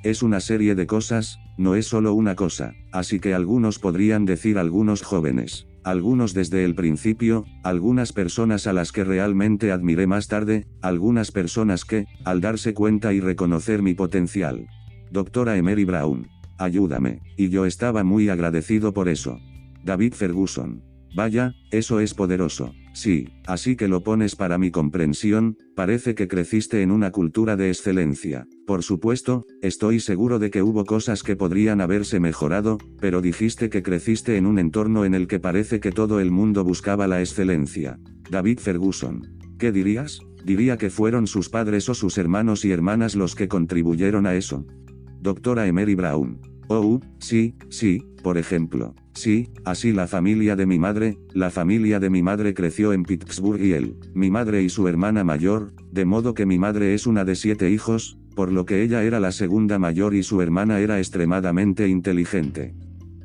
es una serie de cosas, no es solo una cosa, así que algunos podrían decir algunos jóvenes. Algunos desde el principio, algunas personas a las que realmente admiré más tarde, algunas personas que, al darse cuenta y reconocer mi potencial. Doctora Emery Brown. Ayúdame, y yo estaba muy agradecido por eso. David Ferguson. Vaya, eso es poderoso. Sí, así que lo pones para mi comprensión, parece que creciste en una cultura de excelencia. Por supuesto, estoy seguro de que hubo cosas que podrían haberse mejorado, pero dijiste que creciste en un entorno en el que parece que todo el mundo buscaba la excelencia. David Ferguson. ¿Qué dirías? Diría que fueron sus padres o sus hermanos y hermanas los que contribuyeron a eso. Doctora Emery Brown. Oh, sí, por ejemplo. Sí, así la familia de mi madre creció en Pittsburgh y mi madre y su hermana mayor, de modo que mi madre es una de 7 hijos, por lo que ella era la segunda mayor y su hermana era extremadamente inteligente.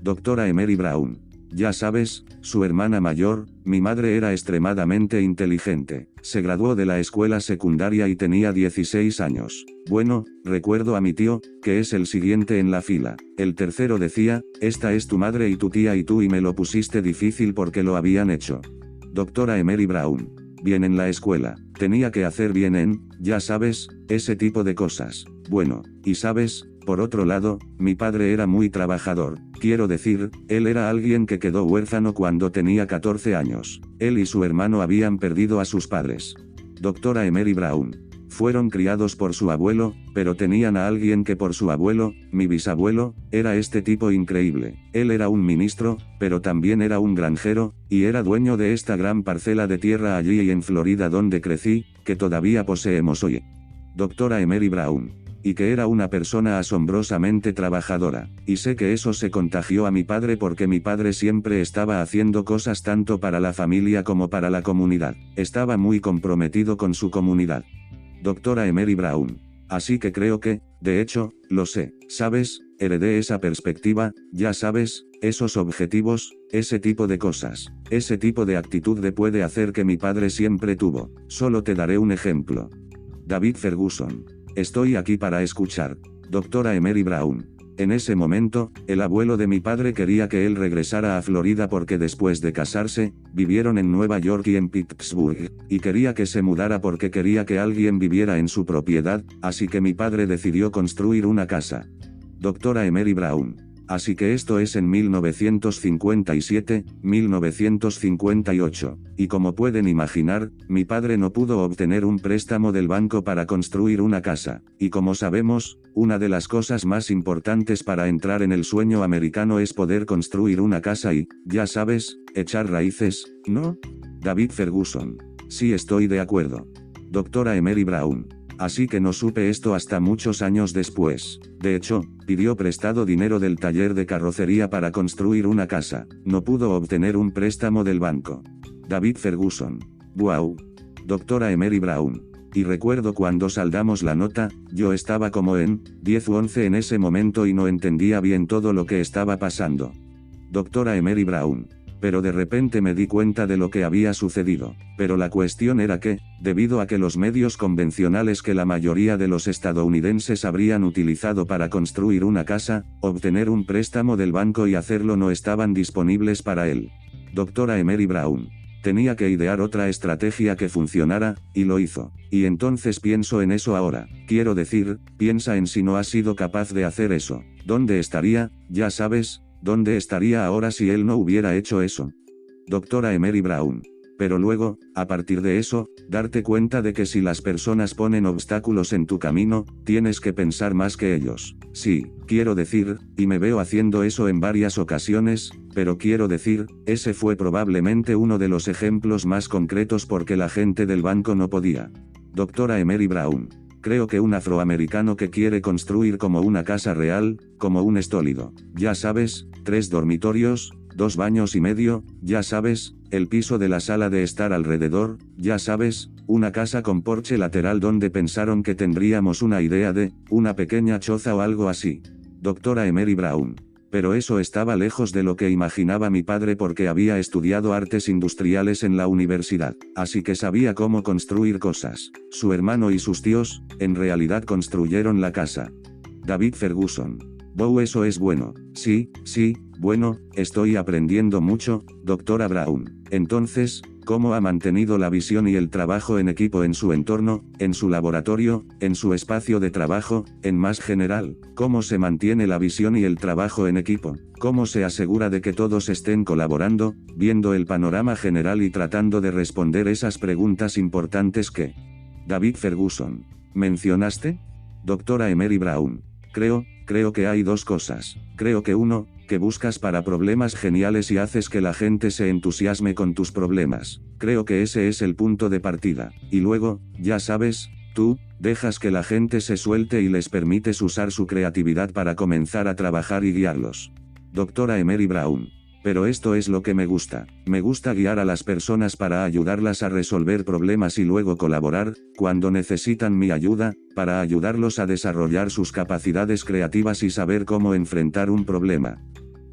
Doctora Emery Brown. Ya sabes, su hermana mayor, mi madre era extremadamente inteligente. Se graduó de la escuela secundaria y tenía 16 años. Bueno, recuerdo a mi tío, que es el siguiente en la fila. El tercero decía, esta es tu madre y tu tía y tú y me lo pusiste difícil porque lo habían hecho. Doctora Emery Brown. Bien en la escuela. Tenía que hacer bien en, ya sabes, ese tipo de cosas. Bueno, y sabes, por otro lado, mi padre era muy trabajador. Quiero decir, él era alguien que quedó huérfano cuando tenía 14 años. Él y su hermano habían perdido a sus padres. Doctora Emery Brown. Fueron criados por su abuelo, pero tenían a alguien que por su abuelo, mi bisabuelo, era este tipo increíble. Él era un ministro, pero también era un granjero, y era dueño de esta gran parcela de tierra allí y en Florida donde crecí, que todavía poseemos hoy. Doctora Emery Brown. Y que era una persona asombrosamente trabajadora. Y sé que eso se contagió a mi padre porque mi padre siempre estaba haciendo cosas tanto para la familia como para la comunidad. Estaba muy comprometido con su comunidad. Doctora Emery Brown. Así que creo que, de hecho, lo sé, ¿sabes? Heredé esa perspectiva, ya sabes, esos objetivos, ese tipo de cosas, ese tipo de actitud de puede hacer que mi padre siempre tuvo. Solo te daré un ejemplo. David Ferguson. Estoy aquí para escuchar. Doctora Emery Brown. En ese momento, el abuelo de mi padre quería que él regresara a Florida porque después de casarse, vivieron en Nueva York y en Pittsburgh, y quería que se mudara porque quería que alguien viviera en su propiedad, así que mi padre decidió construir una casa. Doctora Emery Brown. Así que esto es en 1957, 1958, y como pueden imaginar, mi padre no pudo obtener un préstamo del banco para construir una casa, y como sabemos, una de las cosas más importantes para entrar en el sueño americano es poder construir una casa y, ya sabes, echar raíces, ¿no? David Ferguson. Sí, estoy de acuerdo. Doctora Emery Brown. Así que no supe esto hasta muchos años después. De hecho, pidió prestado dinero del taller de carrocería para construir una casa. No pudo obtener un préstamo del banco. David Ferguson. Wow. Doctora Emery Brown. Y recuerdo cuando saldamos la nota, yo estaba como en 10 u 11 en ese momento y no entendía bien todo lo que estaba pasando. Doctora Emery Brown. Pero de repente me di cuenta de lo que había sucedido. Pero la cuestión era que, debido a que los medios convencionales que la mayoría de los estadounidenses habrían utilizado para construir una casa, obtener un préstamo del banco y hacerlo no estaban disponibles para él. Doctora Emery Brown. tenía que idear otra estrategia que funcionara, y lo hizo. Y entonces pienso en eso ahora. Quiero decir, piensa en si no has sido capaz de hacer eso. ¿Dónde estaría, ya sabes, dónde estaría ahora si él no hubiera hecho eso? Doctora Emery Brown. Pero luego, a partir de eso, darte cuenta de que si las personas ponen obstáculos en tu camino, tienes que pensar más que ellos. Sí, quiero decir, y me veo haciendo eso en varias ocasiones, pero quiero decir, ese fue probablemente uno de los ejemplos más concretos porque la gente del banco no podía. Doctora Emery Brown. Creo que un afroamericano que quiere construir como una casa real, como un estólido. Ya sabes, 3 dormitorios, 2 baños y medio, ya sabes, el piso de la sala de estar alrededor, ya sabes, una casa con porche lateral donde pensaron que tendríamos una idea de, una pequeña choza o algo así. Doctora Emery Brown. Pero eso estaba lejos de lo que imaginaba mi padre porque había estudiado artes industriales en la universidad, así que sabía cómo construir cosas. Su hermano y sus tíos, en realidad construyeron la casa. David Ferguson. Wow, eso es bueno. Sí, bueno, estoy aprendiendo mucho, doctora Brown. Entonces, ¿cómo ha mantenido la visión y el trabajo en equipo en su entorno, en su laboratorio, en su espacio de trabajo, en más general? ¿Cómo se mantiene la visión y el trabajo en equipo? ¿Cómo se asegura de que todos estén colaborando, viendo el panorama general y tratando de responder esas preguntas importantes que... David Ferguson. ¿Mencionaste? Doctora Emery Brown. Creo que hay 2 cosas. Creo que uno, que buscas para problemas geniales y haces que la gente se entusiasme con tus problemas. Creo que ese es el punto de partida. Y luego, ya sabes, tú, dejas que la gente se suelte y les permites usar su creatividad para comenzar a trabajar y guiarlos. Doctora Emery Brown. Pero esto es lo que me gusta. Me gusta guiar a las personas para ayudarlas a resolver problemas y luego colaborar, cuando necesitan mi ayuda, para ayudarlos a desarrollar sus capacidades creativas y saber cómo enfrentar un problema.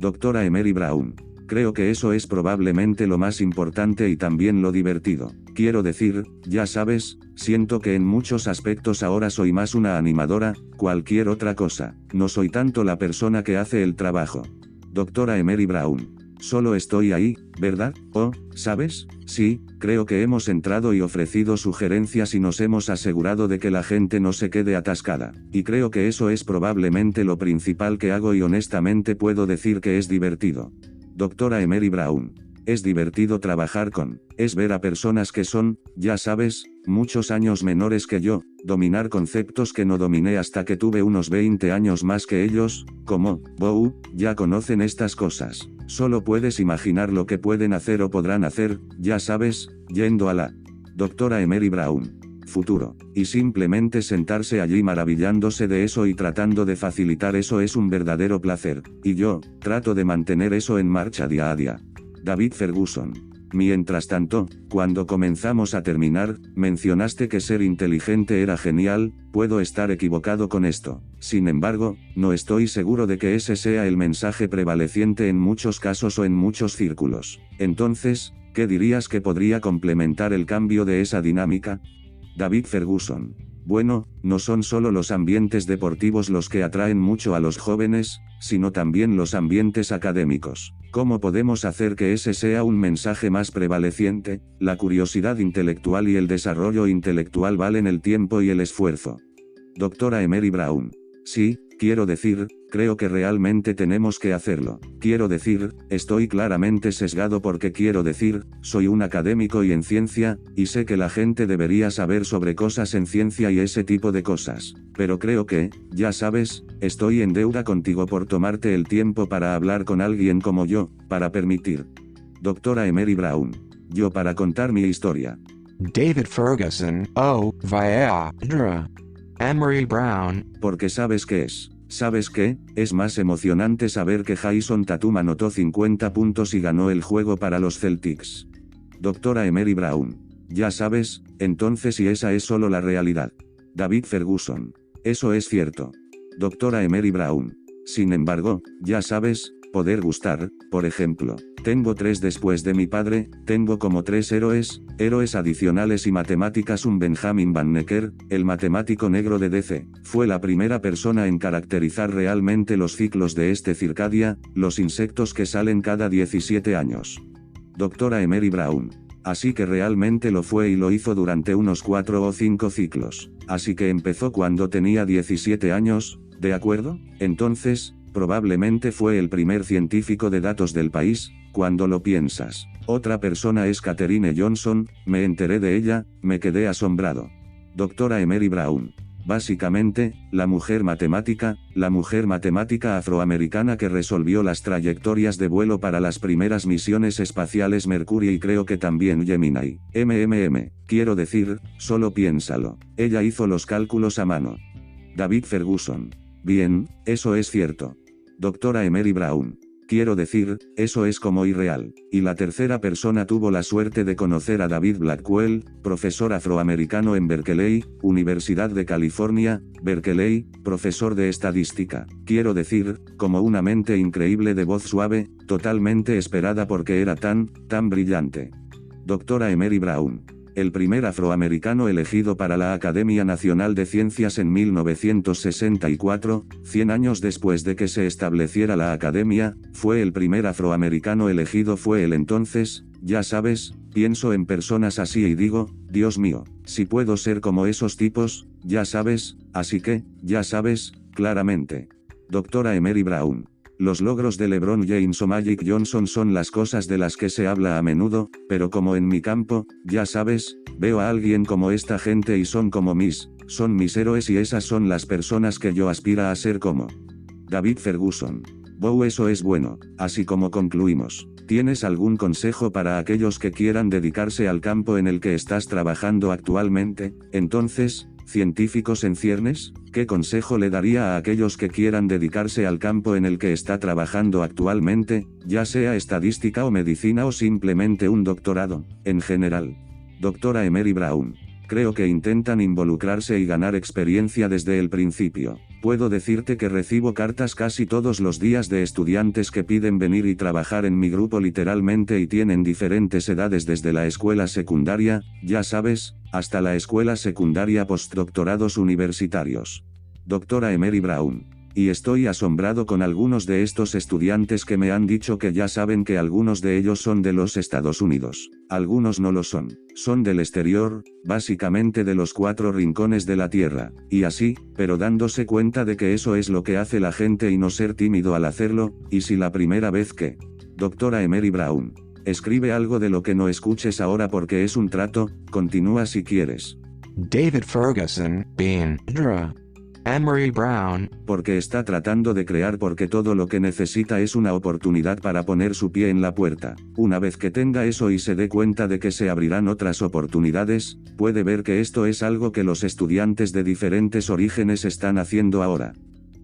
Doctora Emery Brown. Creo que eso es probablemente lo más importante y también lo divertido. Quiero decir, ya sabes, siento que en muchos aspectos ahora soy más una animadora, cualquier otra cosa. No soy tanto la persona que hace el trabajo. Doctora Emery Brown. Solo estoy ahí, ¿verdad? Oh, ¿sabes? Sí, creo que hemos entrado y ofrecido sugerencias y nos hemos asegurado de que la gente no se quede atascada. Y creo que eso es probablemente lo principal que hago y honestamente puedo decir que es divertido. Doctora Emery Brown. Es divertido trabajar con, es ver a personas que son, ya sabes, muchos años menores que yo, dominar conceptos que no dominé hasta que tuve unos 20 años más que ellos, como, wow, ya conocen estas cosas. Solo puedes imaginar lo que pueden hacer o podrán hacer, ya sabes, yendo a la doctora Emery Brown. Futuro. Y simplemente sentarse allí maravillándose de eso y tratando de facilitar eso es un verdadero placer. Y yo, trato de mantener eso en marcha día a día. David Ferguson. Mientras tanto, cuando comenzamos a terminar, mencionaste que ser inteligente era genial, puedo estar equivocado con esto. Sin embargo, no estoy seguro de que ese sea el mensaje prevaleciente en muchos casos o en muchos círculos. Entonces, ¿qué dirías que podría complementar el cambio de esa dinámica? David Ferguson. Bueno, no son solo los ambientes deportivos los que atraen mucho a los jóvenes, sino también los ambientes académicos. ¿Cómo podemos hacer que ese sea un mensaje más prevaleciente? La curiosidad intelectual y el desarrollo intelectual valen el tiempo y el esfuerzo. Doctora Emery Brown. Sí, quiero decir, creo que realmente tenemos que hacerlo. Quiero decir, estoy claramente sesgado porque quiero decir, soy un académico y en ciencia, y sé que la gente debería saber sobre cosas en ciencia y ese tipo de cosas. Pero creo que, ya sabes, estoy en deuda contigo por tomarte el tiempo para hablar con alguien como yo, para permitir. Doctora Emery Brown. Yo para contar mi historia. David Ferguson. Oh, vaya. Emery Brown. Porque sabes qué es. ¿Sabes qué? Es más emocionante saber que Jason Tatum anotó 50 puntos y ganó el juego para los Celtics. Doctora Emery Brown. Ya sabes, entonces y esa es solo la realidad. David Ferguson. Eso es cierto. Doctora Emery Brown. Sin embargo, ya sabes, poder gustar, por ejemplo. Tengo 3 después de mi padre, tengo como 3 héroes adicionales y matemáticas. Un Benjamin Van Necker, el matemático negro de DC, fue la primera persona en caracterizar realmente los ciclos de este circadia, los insectos que salen cada 17 años. Doctora Emery Brown. Así que realmente lo fue y lo hizo durante unos 4 o 5 ciclos. Así que empezó cuando tenía 17 años, ¿de acuerdo? Entonces, probablemente fue el primer científico de datos del país, cuando lo piensas. Otra persona es Katherine Johnson, me enteré de ella, me quedé asombrado. Doctora Emery Brown. Básicamente, la mujer matemática afroamericana que resolvió las trayectorias de vuelo para las primeras misiones espaciales Mercury y creo que también Gemini. Quiero decir, solo piénsalo. Ella hizo los cálculos a mano. David Ferguson. Bien, eso es cierto. Doctora Emery Brown. Quiero decir, eso es como irreal. Y la tercera persona tuvo la suerte de conocer a David Blackwell, profesor afroamericano en Berkeley, Universidad de California, Berkeley, profesor de estadística. Quiero decir, como una mente increíble de voz suave, totalmente esperada porque era tan brillante. Doctora Emery Brown. El primer afroamericano elegido para la Academia Nacional de Ciencias en 1964, 100 años después de que se estableciera la Academia, fue el primer afroamericano elegido fue el entonces, ya sabes, pienso en personas así y digo, Dios mío, si puedo ser como esos tipos, ya sabes, así que, ya sabes, claramente. Doctora Emery Brown. Los logros de LeBron James o Magic Johnson son las cosas de las que se habla a menudo, pero como en mi campo, ya sabes, veo a alguien como esta gente y son mis héroes y esas son las personas que yo aspira a ser como. David Ferguson. Wow, eso es bueno, así como concluimos. ¿Tienes algún consejo para aquellos que quieran dedicarse al campo en el que estás trabajando actualmente? Entonces, ¿científicos en ciernes? ¿Qué consejo le daría a aquellos que quieran dedicarse al campo en el que está trabajando actualmente, ya sea estadística o medicina o simplemente un doctorado, en general? Doctora Emery Brown. Creo que intentan involucrarse y ganar experiencia desde el principio. Puedo decirte que recibo cartas casi todos los días de estudiantes que piden venir y trabajar en mi grupo literalmente y tienen diferentes edades desde la escuela secundaria, ya sabes, hasta la escuela secundaria postdoctorados universitarios. Doctora Emery Brown. Y estoy asombrado con algunos de estos estudiantes que me han dicho que ya saben que algunos de ellos son de los Estados Unidos. Algunos no lo son. Son del exterior, básicamente de los 4 rincones de la Tierra. Y así, pero dándose cuenta de que eso es lo que hace la gente y no ser tímido al hacerlo, y si la primera vez que. Doctora Emery Brown. Escribe algo de lo que no escuches ahora porque es un trato, continúa si quieres. David Ferguson, Emery Brown. Porque está tratando de crear porque todo lo que necesita es una oportunidad para poner su pie en la puerta. Una vez que tenga eso y se dé cuenta de que se abrirán otras oportunidades, puede ver que esto es algo que los estudiantes de diferentes orígenes están haciendo ahora.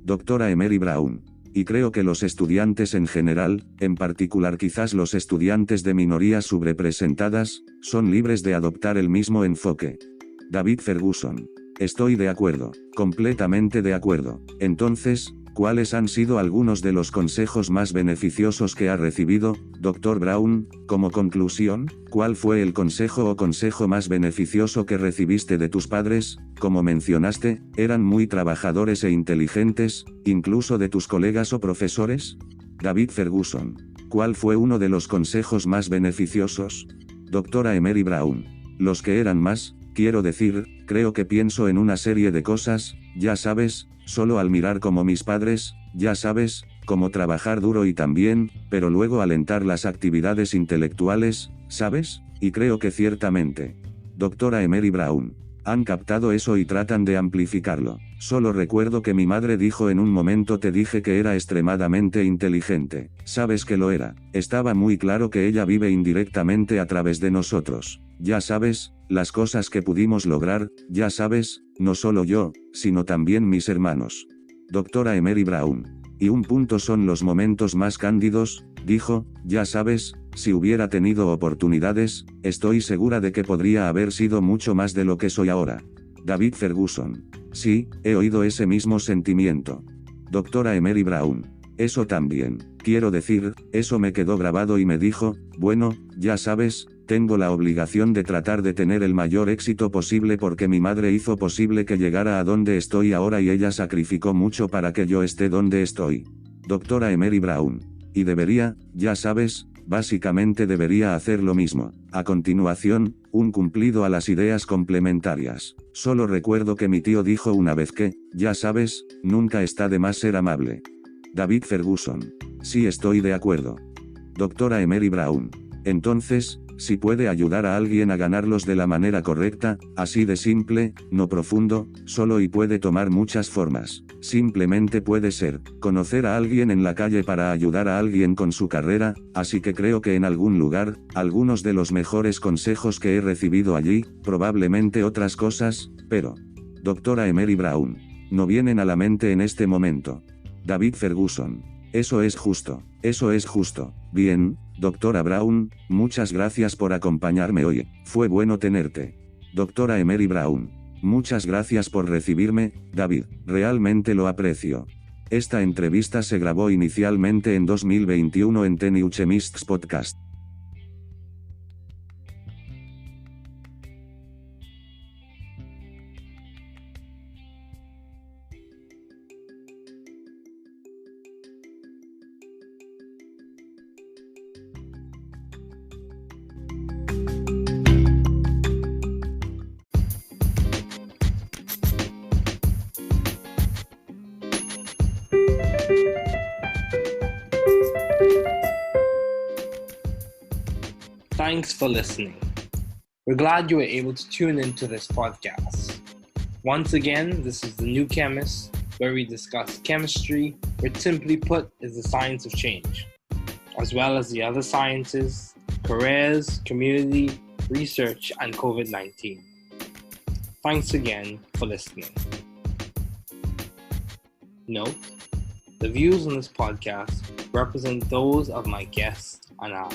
Doctora Emery Brown. Y creo que los estudiantes en general, en particular quizás los estudiantes de minorías subrepresentadas, son libres de adoptar el mismo enfoque. David Ferguson. Estoy de acuerdo, completamente de acuerdo. Entonces, ¿cuáles han sido algunos de los consejos más beneficiosos que ha recibido, Dr. Brown? Como conclusión, ¿cuál fue el consejo o consejo más beneficioso que recibiste de tus padres? Como mencionaste, ¿eran muy trabajadores e inteligentes, incluso de tus colegas o profesores? David Ferguson. ¿Cuál fue uno de los consejos más beneficiosos? Doctora Emery Brown. Los que eran más. Quiero decir, creo que pienso en una serie de cosas, ya sabes, solo al mirar como mis padres, ya sabes, como trabajar duro y también, pero luego alentar las actividades intelectuales, ¿sabes? Y creo que ciertamente. Doctora Emery Brown. Han captado eso y tratan de amplificarlo. Solo recuerdo que mi madre dijo en un momento te dije que era extremadamente inteligente. Sabes que lo era. Estaba muy claro que ella vive indirectamente a través de nosotros. Ya sabes, las cosas que pudimos lograr, ya sabes, no solo yo, sino también mis hermanos. Doctora Emery Brown. Y un punto son los momentos más cándidos, dijo, ya sabes, si hubiera tenido oportunidades, estoy segura de que podría haber sido mucho más de lo que soy ahora. David Ferguson. Sí, he oído ese mismo sentimiento. Doctora Emery Brown. Eso también. Quiero decir, eso me quedó grabado y me dijo, bueno, ya sabes, tengo la obligación de tratar de tener el mayor éxito posible porque mi madre hizo posible que llegara a donde estoy ahora y ella sacrificó mucho para que yo esté donde estoy. Doctora Emery Brown. Y debería, ya sabes, Básicamente debería hacer lo mismo. A continuación, un cumplido a las ideas complementarias. Solo recuerdo que mi tío dijo una vez que, ya sabes, nunca está de más ser amable. David Ferguson. Sí, estoy de acuerdo. Doctora Emery Brown. Entonces, si puede ayudar a alguien a ganarlos de la manera correcta, así de simple, no profundo, solo y puede tomar muchas formas. Simplemente puede ser, conocer a alguien en la calle para ayudar a alguien con su carrera, así que creo que en algún lugar, algunos de los mejores consejos que he recibido allí, probablemente otras cosas, pero... Doctora Emery Brown. No vienen a la mente en este momento. David Ferguson. Eso es justo. Eso es justo. Bien, doctora Brown, muchas gracias por acompañarme hoy. Fue bueno tenerte. Doctora Emery Brown. Muchas gracias por recibirme, David. Realmente lo aprecio. Esta entrevista se grabó inicialmente en 2021 en The New Chemist's podcast. Thanks for listening. We're glad you were able to tune into this podcast. Once again, this is The New Chemist, where we discuss chemistry, which simply put is the science of change, as well as the other sciences, careers, community, research, and COVID-19. Thanks again for listening. Note, the views on this podcast represent those of my guests and I.